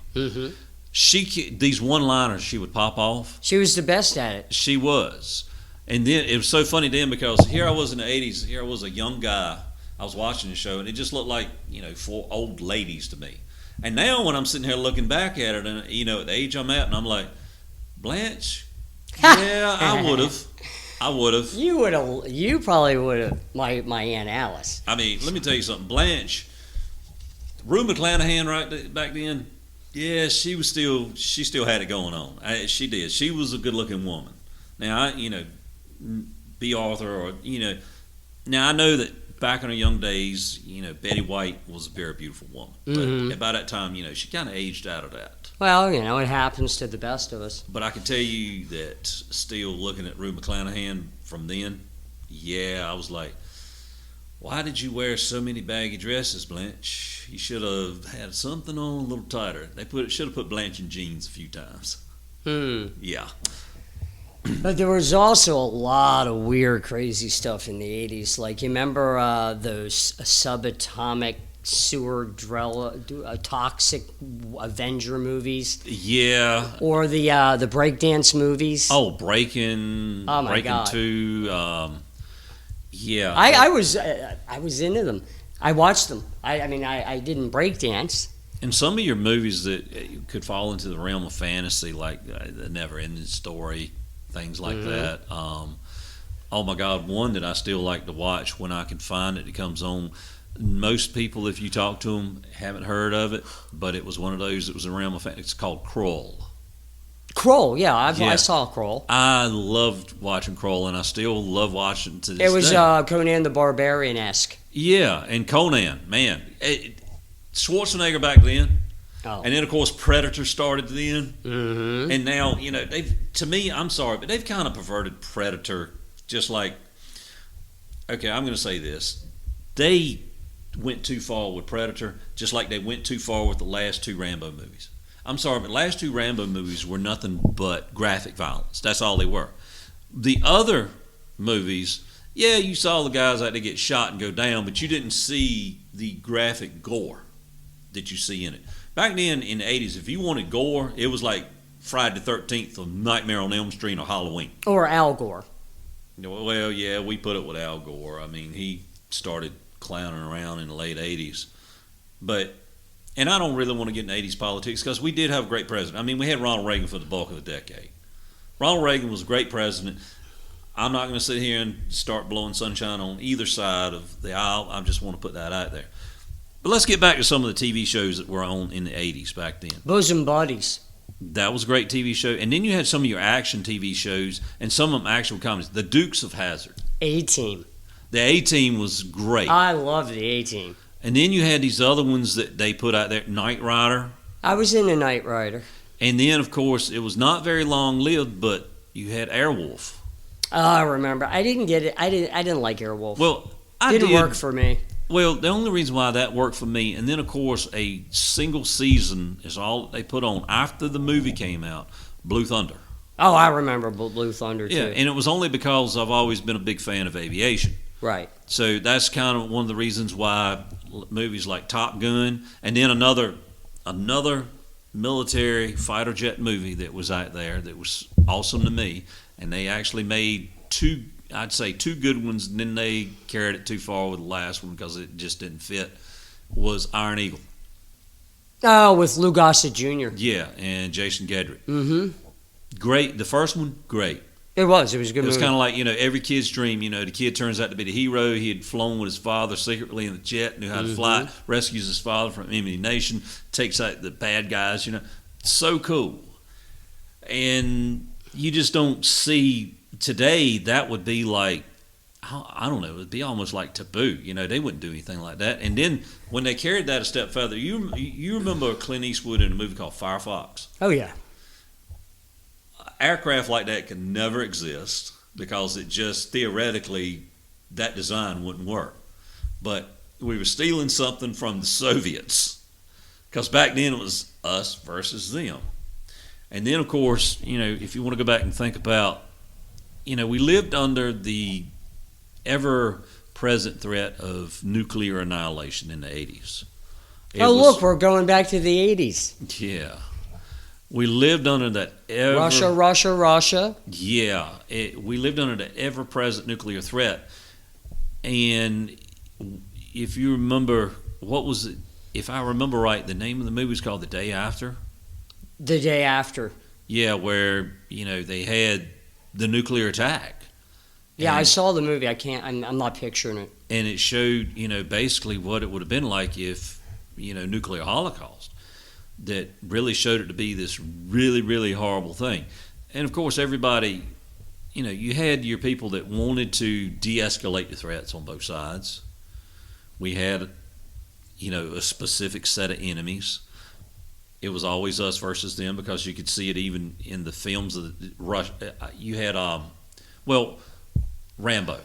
These one-liners she would pop off. She was the best at it. She was. And then it was so funny then because here I was in the '80s. Here I was a young guy. I was watching the show, and it just looked like, four old ladies to me. And now when I'm sitting here looking back at it, and at the age I'm at, and I'm like, Blanche, yeah, I would have. You probably would have. My Aunt Alice. I mean, let me tell you something. Blanche, Rue McClanahan back then, yeah, she still had it going on. She did. She was a good-looking woman. Now, B. Arthur, or now I know that back in her young days, Betty White was a very beautiful woman. But by that time, she kind of aged out of that. Well, it happens to the best of us. But I can tell you that still looking at Rue McClanahan from then, yeah, I was like, why did you wear so many baggy dresses, Blanche? You should have had something on a little tighter. Should have put Blanche in jeans a few times. Yeah. But there was also a lot of weird, crazy stuff in the '80s. Like, you remember those subatomic sewer toxic Avenger movies? Yeah. Or the breakdance movies? Oh, Breaking. Oh my Breaking God. 2. Yeah. I was into them. I watched them. I didn't breakdance. And some of your movies that could fall into the realm of fantasy, like The Never Ending Story, things like that. Oh my God, one that I still like to watch when I can find it. It comes on. Most people, if you talk to them, haven't heard of it, but it was one of those that was in the realm of fantasy. It's called Kroll. Kroll, yeah, I saw Kroll. I loved watching Kroll, and I still love watching to this day. It was Conan the Barbarian-esque. Yeah, and Conan, man. Schwarzenegger back then. Oh. And then, of course, Predator started then. Mm-hmm. And now, to me, I'm sorry, but they've kind of perverted Predator just like, okay, I'm going to say this. They went too far with Predator just like they went too far with the last two Rambo movies. I'm sorry, but the last two Rambo movies were nothing but graphic violence. That's all they were. The other movies, yeah, you saw the guys out there get shot and go down, but you didn't see the graphic gore that you see in it. Back then in the 80s, if you wanted gore, it was like Friday the 13th or Nightmare on Elm Street or Halloween. Or Al Gore. Well, yeah, we put it with Al Gore. I mean, he started clowning around in the late 80s. And I don't really want to get in 80s politics because we did have a great president. I mean, we had Ronald Reagan for the bulk of the decade. Ronald Reagan was a great president. I'm not going to sit here and start blowing sunshine on either side of the aisle. I just want to put that out there. But let's get back to some of the TV shows that were on in the 80s back then. Bosom Buddies. That was a great TV show. And then you had some of your action TV shows and some of them actual comedies. The Dukes of Hazzard. A-Team. The A-Team was great. I love the A-Team. And then you had these other ones that they put out there, Knight Rider. I was in the Knight Rider. And then, of course, it was not very long-lived, but you had Airwolf. Oh, I remember. I didn't get it. I didn't like Airwolf. Well, didn't work for me. Well, the only reason why that worked for me, and then, of course, a single season is all that they put on after the movie came out, Blue Thunder. Oh, I remember Blue Thunder, too. Yeah, and it was only because I've always been a big fan of aviation. Right. So that's kind of one of the reasons why movies like Top Gun, and then another military fighter jet movie that was out there that was awesome to me, and they actually made two good ones, and then they carried it too far with the last one because it just didn't fit, was Iron Eagle. Oh, with Lou Gossett Jr. Yeah, and Jason Gedrick. Mm-hmm. Great. The first one, great. It was a good movie. It was kind of like, every kid's dream. The kid turns out to be the hero. He had flown with his father secretly in the jet, knew how to fly, rescues his father from enemy nation, takes out the bad guys, So cool. And you just don't see today that would be like, I don't know, it would be almost like taboo. They wouldn't do anything like that. And then when they carried that a step further, you remember Clint Eastwood in a movie called Firefox? Oh yeah. Aircraft like that could never exist because it just theoretically that design wouldn't work. But we were stealing something from the Soviets because back then it was us versus them. And then of course, if you want to go back and think about, we lived under the ever-present threat of nuclear annihilation in the 80s. Look, we're going back to the 80s. Yeah. We lived under that Russia. Yeah. We lived under the ever-present nuclear threat. And if you remember, what was it? If I remember right, the name of the movie was called The Day After. The Day After. Yeah, where, they had the nuclear attack. Yeah, and I saw the movie. I'm not picturing it. And it showed, basically what it would have been like if, nuclear holocaust, that really showed it to be this really, really horrible thing. And of course, everybody, you had your people that wanted to de-escalate the threats on both sides. We had, a specific set of enemies. It was always us versus them because you could see it even in the films of the Rush. You had, Rambo,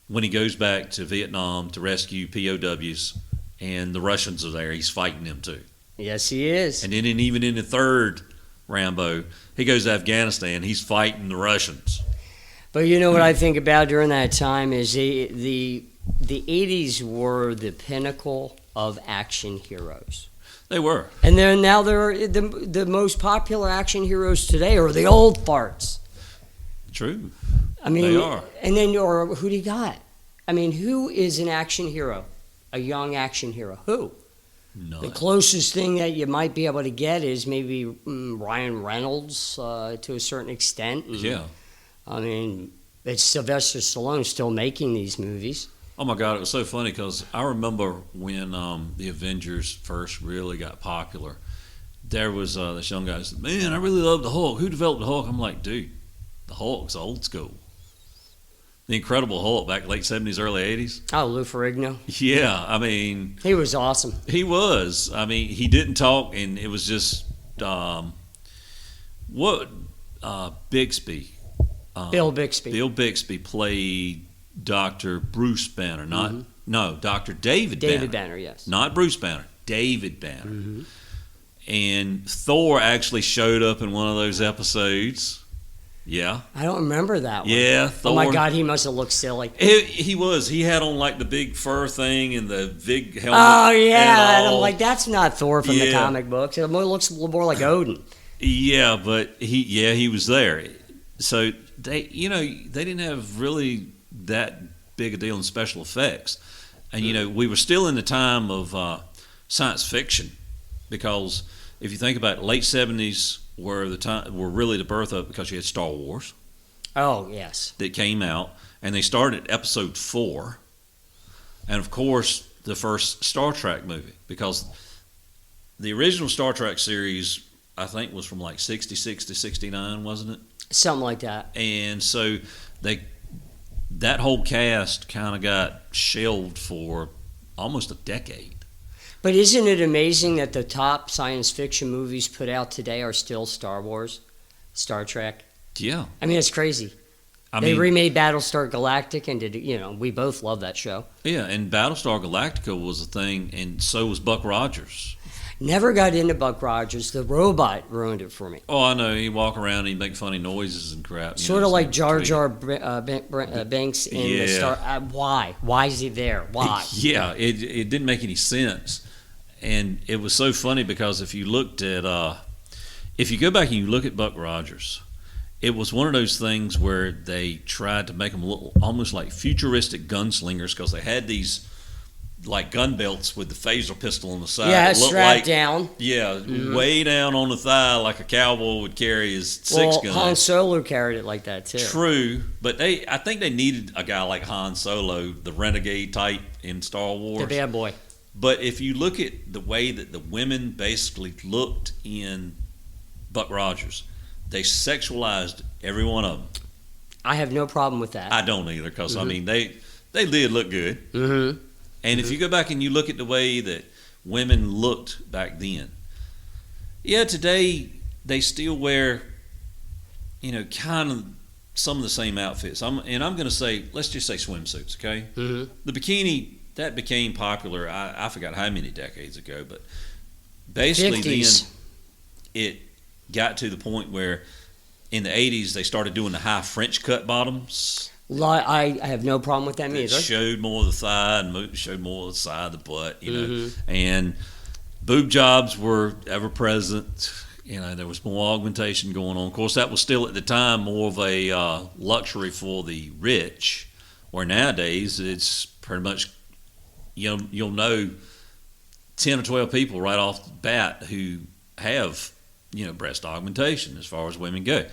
when he goes back to Vietnam to rescue POWs, and the Russians are there, he's fighting them too. Yes, he is. And then even in the third Rambo, he goes to Afghanistan, he's fighting the Russians. But what I think about during that time is the 80s were the pinnacle of action heroes. They were. And now they're the most popular action heroes today are the old farts. True. I mean, they are. And then, or who do you got? I mean, who is an action hero? A young action hero? Who? None. The closest thing that you might be able to get is maybe Ryan Reynolds to a certain extent. And, Yeah. I mean, it's Sylvester Stallone still making these movies. Oh my God, it was so funny because I remember when the Avengers first really got popular. There was this young guy who said, "Man, I really love the Hulk. Who developed the Hulk?" I'm like, dude, the Hulk's old school. The Incredible Hulk back late 70s, early 80s. Oh, Lou Ferrigno. Yeah, I mean, He was awesome. he was. I mean, he didn't talk, and it was just Bixby. Bill Bixby. Bill Bixby played Dr. Bruce Banner, Dr. David Banner. David Banner, yes. Not Bruce Banner, David Banner. Mm-hmm. And Thor actually showed up in one of those episodes. Yeah. I don't remember that one. Yeah, Thor. Oh my God, he must have looked silly. He was. He had on like the big fur thing and the big helmet. Oh yeah, and I'm all. like, that's not Thor from the comic books. It looks a little more like Odin. Yeah, but he was there. So they didn't have really that big a deal in special effects, and we were still in the time of science fiction, because if you think about it, late 70s were really the birth of, because you had Star Wars. Oh yes, that came out, and they started at episode 4, and of course the first Star Trek movie, because the original Star Trek series I think was from like 66 to 69, wasn't it? Something like that. And so that whole cast kind of got shelved for almost a decade. But isn't it amazing that the top science fiction movies put out today are still Star Wars, Star Trek? Yeah. I mean, it's crazy. They remade Battlestar Galactica and we both love that show. Yeah, and Battlestar Galactica was a thing, and so was Buck Rogers. Never got into Buck Rogers. The robot ruined it for me. Oh, I know. He'd walk around and he'd make funny noises and crap. Sort of like Jar Jar Binks in the Star. Why? Why is he there? Why? Yeah, it didn't make any sense. And it was so funny because if you looked at, if you go back and you look at Buck Rogers, it was one of those things where they tried to make them look almost like futuristic gunslingers, because they had these like gun belts with the phaser pistol on the side. Yeah, strapped down. Yeah, way down on the thigh, like a cowboy would carry his six-gun. Han Solo carried it like that too. True, but I think they needed a guy like Han Solo, the renegade type in Star Wars. The bad boy. But if you look at the way that the women basically looked in Buck Rogers, they sexualized every one of them. I have no problem with that. I don't either, because I mean they did look good. Mm-hmm. And if you go back and you look at the way that women looked back then, yeah, today they still wear, kind of some of the same outfits. I'm going to say, let's just say swimsuits, okay? Mm-hmm. The bikini, that became popular, I forgot how many decades ago, but basically 50s. then it got to the point where in the 80s they started doing the high French cut bottoms. I have no problem with that It either. showed more of the thigh and showed more of the side of the butt, and boob jobs were ever present. There was more augmentation going on. Of course, that was still at the time more of a luxury for the rich, where nowadays it's pretty much, you'll know 10 or 12 people right off the bat who have, breast augmentation as far as women go.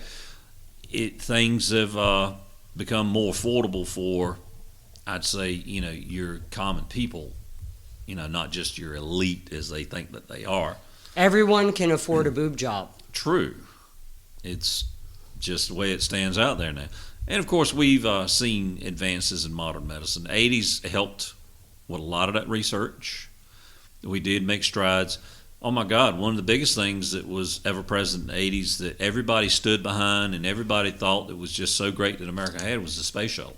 Things have become more affordable for, I'd say, your common people, not just your elite as they think that they are. Everyone can afford a boob job. True. It's just the way it stands out there now. And of course, we've seen advances in modern medicine. The 80s helped with a lot of that research. We did make strides. Oh my God, one of the biggest things that was ever present in the 80s that everybody stood behind and everybody thought that was just so great that America had was the space shuttle.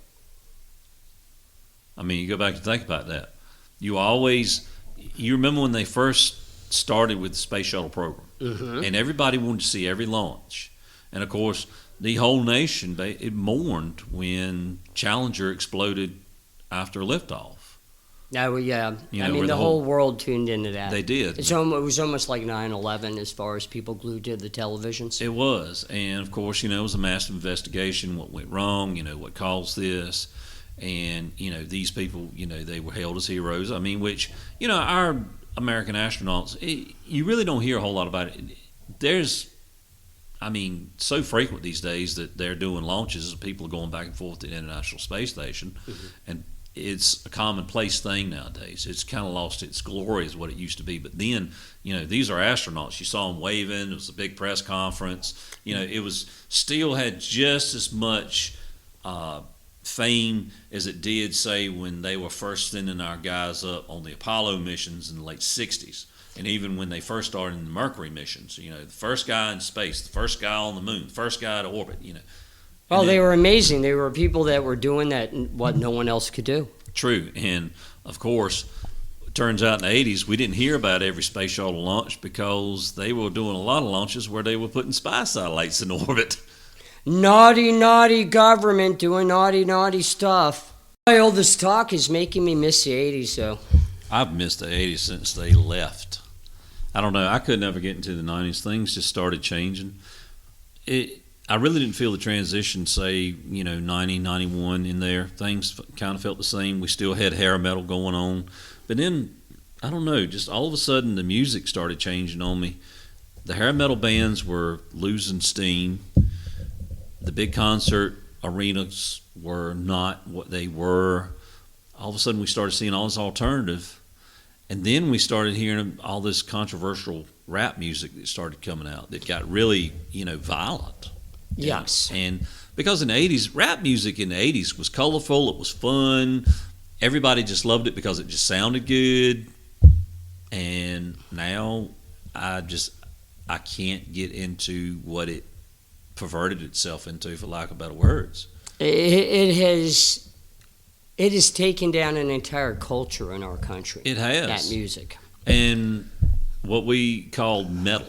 I mean, you go back and think about that. You remember when they first started with the space shuttle program, and everybody wanted to see every launch. And of course, the whole nation, it mourned when Challenger exploded after liftoff. Oh, yeah. I mean, where the whole world tuned into that. They did. It was almost like 9/11 as far as people glued to the televisions. It was. And of course, it was a massive investigation. What went wrong, what caused this. And, these people, they were hailed as heroes. I mean, which, our American astronauts, you really don't hear a whole lot about it. There's, so frequent these days that they're doing launches. People are going back and forth to the International Space Station. And it's a commonplace thing nowadays. It's kind of lost its glory as what it used to be. But then, these are astronauts. You saw them waving. It was a big press conference. It was still had just as much fame as it did, say, when they were first sending our guys up on the Apollo missions in the late 60s. And even when they first started in the Mercury missions, the first guy in space, the first guy on the moon, the first guy to orbit, Well, they were amazing. They were people that were doing that what no one else could do. True. And, of course, it turns out in the 80s, we didn't hear about every space shuttle launch because they were doing a lot of launches where they were putting spy satellites in orbit. Naughty, naughty government doing naughty, naughty stuff. All this talk is making me miss the 80s, though. I've missed the 80s since they left. I don't know. I could never get into the 90s. Things just started changing. I really didn't feel the transition, say, 90, 91 in there. Things kind of felt the same. We still had hair metal going on. But then, I don't know, just all of a sudden the music started changing on me. The hair metal bands were losing steam. The big concert arenas were not what they were. All of a sudden we started seeing all this alternative. And then we started hearing all this controversial rap music that started coming out that got really, violent. Yes. And because in the 80s, rap music in the 80s was colorful, it was fun. Everybody just loved it because it just sounded good. And now I can't get into what it perverted itself into, for lack of better words. It has taken down an entire culture in our country. It has. That music. And what we called metal,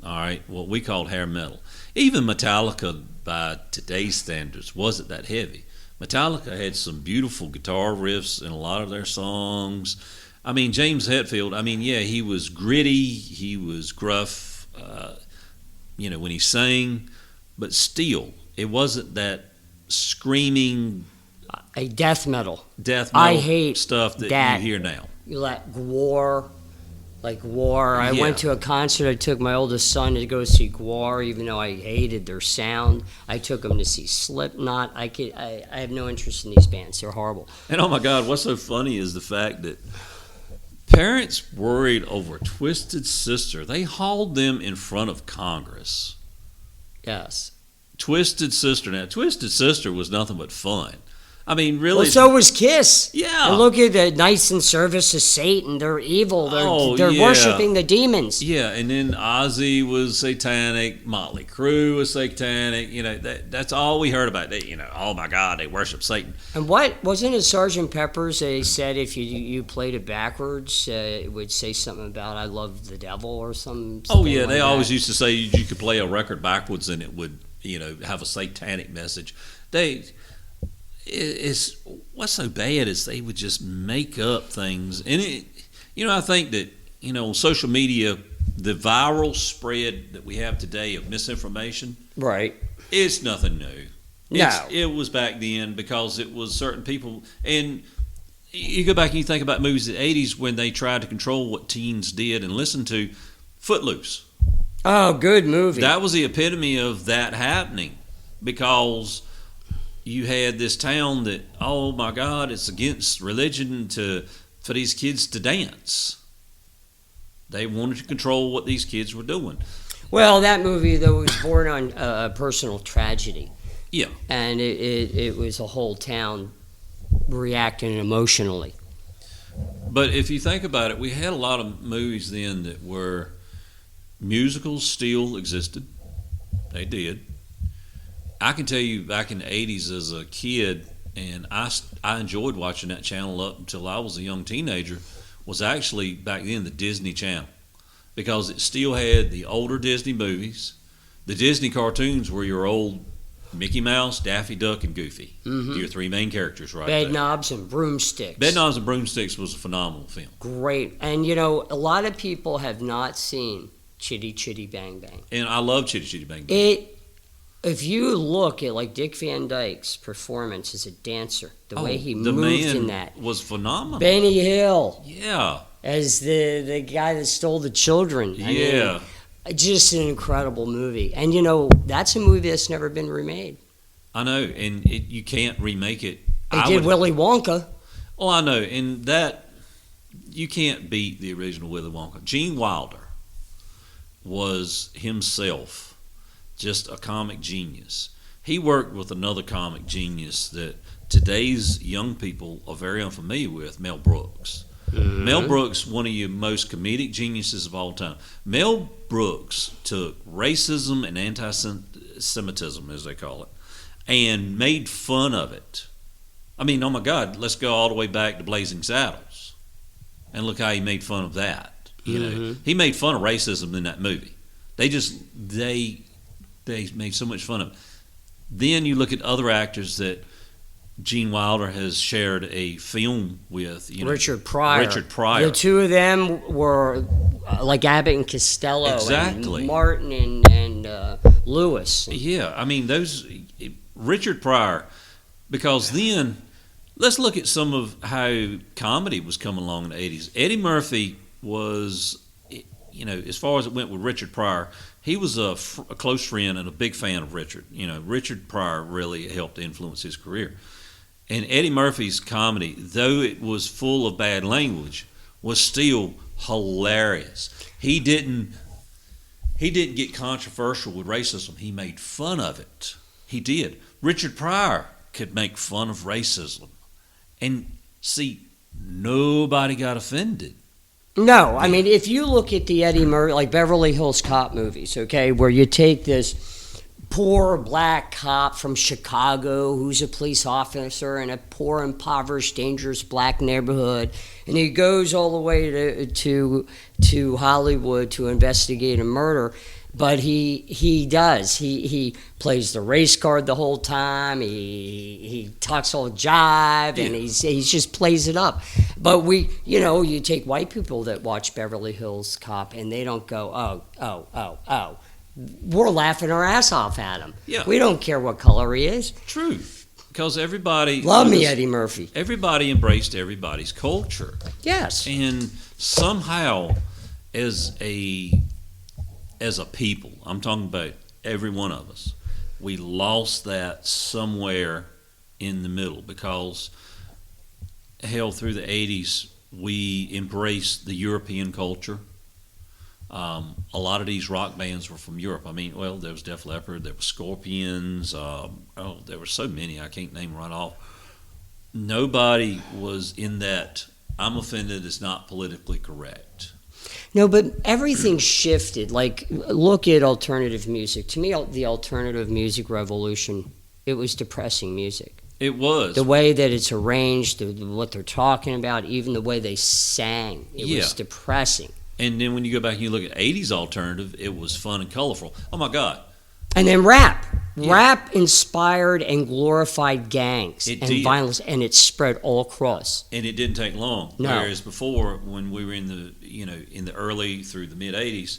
all right, what we called hair metal. Even Metallica, by today's standards, wasn't that heavy. Metallica had some beautiful guitar riffs in a lot of their songs. James Hetfield, he was gritty, he was gruff, when he sang, but still, it wasn't that screaming A death metal. I hate stuff that you hear now. You like Gwar. I went to a concert. I took my oldest son to go see Gwar, even though I hated their sound. I took him to see Slipknot. I have no interest in these bands. They're horrible. And oh my God, what's so funny is the fact that parents worried over Twisted Sister. They hauled them in front of Congress. Yes. Twisted Sister. Now, Twisted Sister was nothing but fun. I mean, really. Well, so was Kiss. Yeah. And look at the Knights in Service of Satan. They're evil. They're yeah. worshiping the demons. Yeah, and then Ozzy was satanic. Motley Crue was satanic. You know, that's all we heard about. They, oh my God, they worship Satan. And what wasn't it Sgt. Pepper's? They said if you played it backwards, it would say something about "I love the devil" or something. Oh yeah, like they that. always used to say you could play a record backwards and it would have a satanic message. It's what's so bad is they would just make up things, and I think that on social media, the viral spread that we have today of misinformation, right? It's nothing new. No, it was back then because it was certain people, and you go back and you think about movies of the '80s when they tried to control what teens did and listened to. Footloose. Oh, good movie. That was the epitome of that happening because you had this town that, oh my God, it's against religion for these kids to dance. They wanted to control what these kids were doing. Well, that movie, though, was born on a personal tragedy. Yeah. And it was a whole town reacting emotionally. But if you think about it, we had a lot of movies then that were musicals still existed. They did. I can tell you back in the 80s as a kid, and I enjoyed watching that channel up until I was a young teenager, was actually back then the Disney Channel. Because it still had the older Disney movies. The Disney cartoons were your old Mickey Mouse, Daffy Duck, and Goofy. Mm-hmm. Your three main characters right there. Bedknobs and Broomsticks. Bedknobs and Broomsticks was a phenomenal film. Great. And, a lot of people have not seen Chitty Chitty Bang Bang. And I love Chitty Chitty Bang Bang. If you look at like Dick Van Dyke's performance as a dancer, the way he moved in that was phenomenal. Benny Hill, yeah, as the guy that stole the children. I mean, just an incredible movie. And that's a movie that's never been remade. I know, and you can't remake it. They did Willy Wonka. Oh, I know, and that you can't beat the original Willy Wonka. Gene Wilder was himself just a comic genius. He worked with another comic genius that today's young people are very unfamiliar with, Mel Brooks. Mm-hmm. Mel Brooks, one of your most comedic geniuses of all time. Mel Brooks took racism and anti-Semitism, as they call it, and made fun of it. I mean, oh my God, let's go all the way back to Blazing Saddles. And look how he made fun of that. He made fun of racism in that movie. They made so much fun of it. Then you look at other actors that Gene Wilder has shared a film with. Richard Pryor. The two of them were like Abbott and Costello. Exactly. And Martin and Lewis. Yeah, I mean, Richard Pryor, because then, let's look at some of how comedy was coming along in the 80s. Eddie Murphy was, as far as it went with Richard Pryor, he was a close friend and a big fan of Richard. Richard Pryor really helped influence his career. And Eddie Murphy's comedy, though it was full of bad language, was still hilarious. He didn't get controversial with racism. He made fun of it. He did. Richard Pryor could make fun of racism. And see, nobody got offended. No, I mean, if you look at the Eddie Murphy, like Beverly Hills Cop movies, okay, where you take this poor black cop from Chicago who's a police officer in a poor, impoverished, dangerous black neighborhood, and he goes all the way to Hollywood to investigate a murder. But he plays the race card the whole time. He talks all jive, and he just plays it up. But you take white people that watch Beverly Hills Cop, and they don't go, oh. We're laughing our ass off at him. Yeah. We don't care what color he is. True, because everybody love me, Eddie Murphy. Everybody embraced everybody's culture. Yes, and somehow, as a people, I'm talking about every one of us, we lost that somewhere in the middle because, hell, through the 80s, we embraced the European culture. A lot of these rock bands were from Europe. I mean, well, there was Def Leppard, there were Scorpions. There were so many I can't name right off. Nobody was in that. I'm offended. It's not politically correct. No, but everything shifted. Like, look at alternative music. To me, the alternative music revolution, it was depressing music. It was. The way that it's arranged, what they're talking about, even the way they sang, it was depressing. And then when you go back and you look at 80s alternative, it was fun and colorful. Oh, my God. And then rap. Yeah. Rap inspired and glorified gangs and violence, and it spread all across. And it didn't take long. No. Whereas before, when we were in the early through the mid 80s,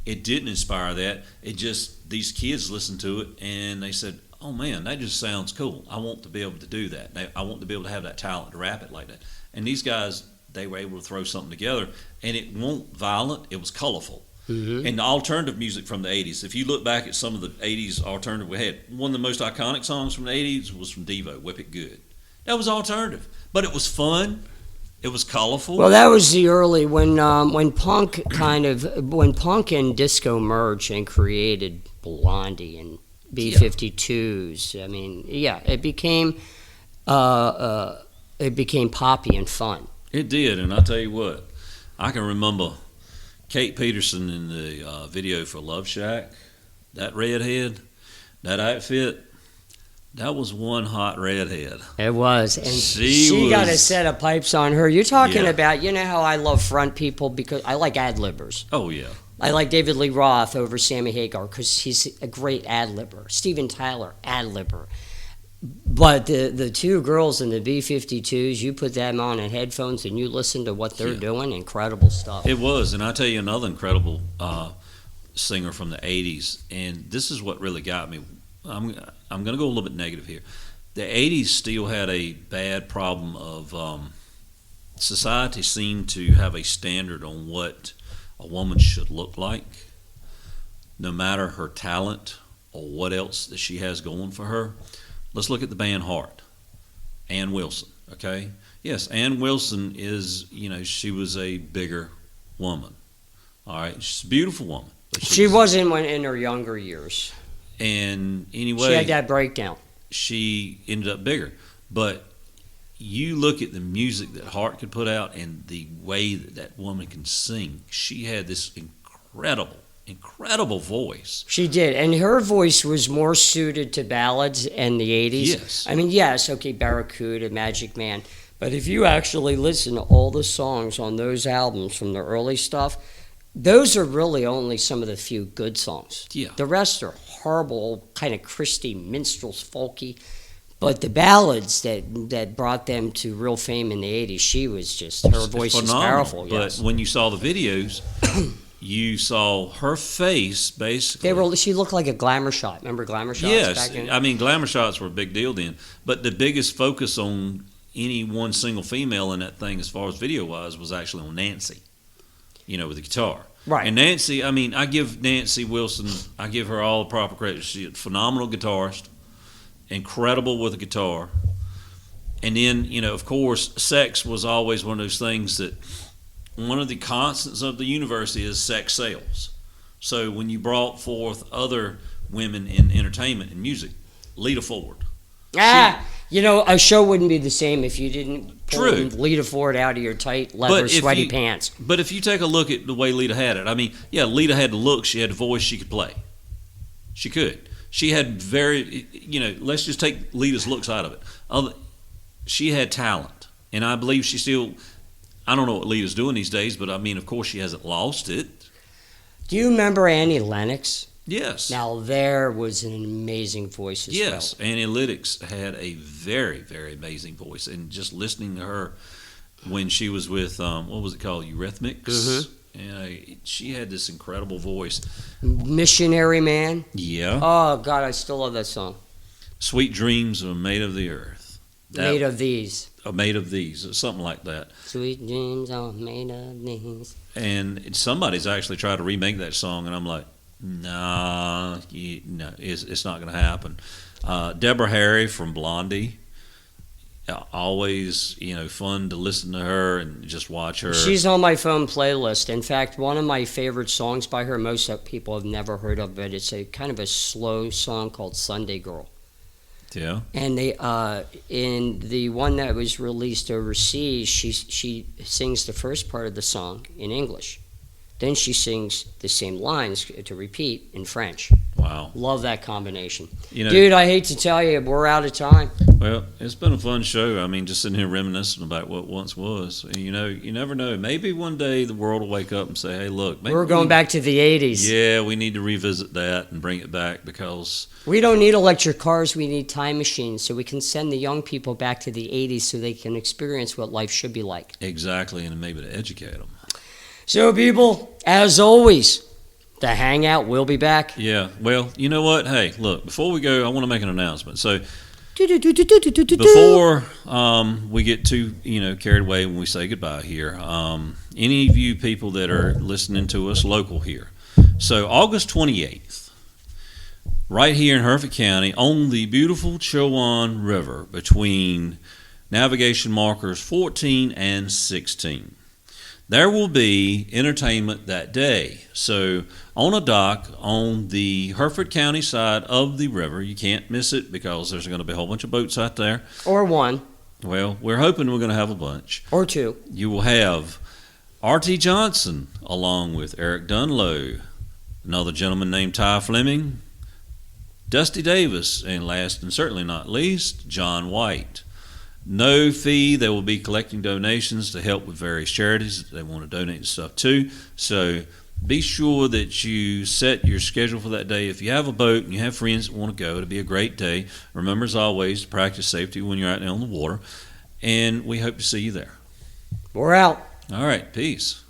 it didn't inspire that. It just, these kids listened to it and they said, "Oh man, that just sounds cool. I want to be able to do that. I want to be able to have that talent to rap it like that." And these guys, they were able to throw something together, and it wasn't violent. It was colorful. Mm-hmm. And the alternative music from the 80s, if you look back at some of the 80s alternative we had, one of the most iconic songs from the 80s was from Devo, "Whip It Good." That was alternative, but it was fun. It was colorful. Well, that was the early when punk and disco merged and created Blondie and B-52s. I mean, it became poppy and fun. It did, and I tell you what, I can remember Kate Peterson in the video for Love Shack. That redhead, that outfit, that was one hot redhead. It was, and she got a set of pipes on her. You're talking about, you know how I love front people because I like ad-libbers. Oh, yeah. I like David Lee Roth over Sammy Hagar because he's a great ad-libber. Steven Tyler, ad-libber. But the two girls in the B-52s, you put them on in headphones and you listen to what they're doing, incredible stuff. It was, and I'll tell you another incredible singer from the 80s, and this is what really got me. I'm going to go a little bit negative here. The 80s still had a bad problem of society seemed to have a standard on what a woman should look like, no matter her talent or what else that she has going for her. Let's look at the band Heart. Ann Wilson, okay? Yes, Ann Wilson is, she was a bigger woman. All right? She's a beautiful woman. But she wasn't in her younger years. And anyway, she had that breakdown. She ended up bigger. But you look at the music that Heart could put out and the way that woman can sing. She had this incredible voice. She did, and her voice was more suited to ballads in the 80s. Yes. I mean, yes, okay, Barracuda, Magic Man, but if you actually listen to all the songs on those albums from the early stuff, those are really only some of the few good songs. Yeah. The rest are horrible, kind of Christy minstrels, folky. But the ballads that brought them to real fame in the 80s, she was just, her voice is powerful. But when you saw the videos, you saw her face basically. She looked like a glamour shot. Remember glamour shots? Yes, back in? I mean glamour shots were a big deal then. But the biggest focus on any one single female in that thing, as far as video wise, was actually on Nancy. With the guitar. Right. And Nancy, I mean, I give Nancy Wilson, I give her all the proper credit. She's a phenomenal guitarist, incredible with a guitar. And then, of course, sex was always one of those things that one of the constants of the universe is sex sells. So when you brought forth other women in entertainment and music, Lita Ford. A show wouldn't be the same if you didn't pull True. Lita Ford out of your tight leather sweaty pants. But if you take a look at the way Lita had it, I mean, Lita had the look, she had the voice, she could play. She could. She had let's just take Lita's looks out of it. She had talent, and I believe she still, I don't know what Lita's doing these days, but I mean, of course she hasn't lost it. Do you remember Annie Lennox? Yes. Now there was an amazing voice as well. Yes, Annie Lennox had a very, very amazing voice, and just listening to her when she was with what was it called, Eurythmics? Mm-hmm. And she had this incredible voice. Missionary Man. Yeah. Oh God, I still love that song. Sweet dreams are made of the earth. Made of these. Made of these, something like that. Sweet dreams are made of these. And somebody's actually tried to remake that song, and I'm like, no, it's not going to happen. Deborah Harry from Blondie, always, fun to listen to her and just watch her. She's on my phone playlist. In fact, one of my favorite songs by her, most people have never heard of it. It's a kind of a slow song called Sunday Girl. Yeah. And they in the one that was released overseas, she sings the first part of the song in English. Then she sings the same lines to repeat in French. Wow. Love that combination. You Dude, I hate to tell you, we're out of time. Well, it's been a fun show. I mean, just sitting here reminiscing about what once was. You never know. Maybe one day the world will wake up and say, hey, look. Maybe we're going back to the 80s. Yeah, we need to revisit that and bring it back because... We don't need electric cars. We need time machines so we can send the young people back to the 80s so they can experience what life should be like. Exactly, and maybe to educate them. So, people, as always, the Hangout will be back. Yeah, well, you know what? Hey, look, before we go, I want to make an announcement. So, before we get too, carried away when we say goodbye here, any of you people that are listening to us local here, so August 28th, right here in Hereford County, on the beautiful Chowan River between navigation markers 14 and 16. There will be entertainment that day. So on a dock on the Hereford County side of the river, you can't miss it because there's going to be a whole bunch of boats out there. Or one. Well, we're hoping we're going to have a bunch. Or two. You will have R.T. Johnson along with Eric Dunlow, another gentleman named Ty Fleming, Dusty Davis, and last and certainly not least, John White. No fee. They will be collecting donations to help with various charities that they want to donate stuff to. So be sure that you set your schedule for that day. If you have a boat and you have friends that want to go, it'll be a great day. Remember, as always, to practice safety when you're out there on the water. And we hope to see you there. We're out. All right. Peace.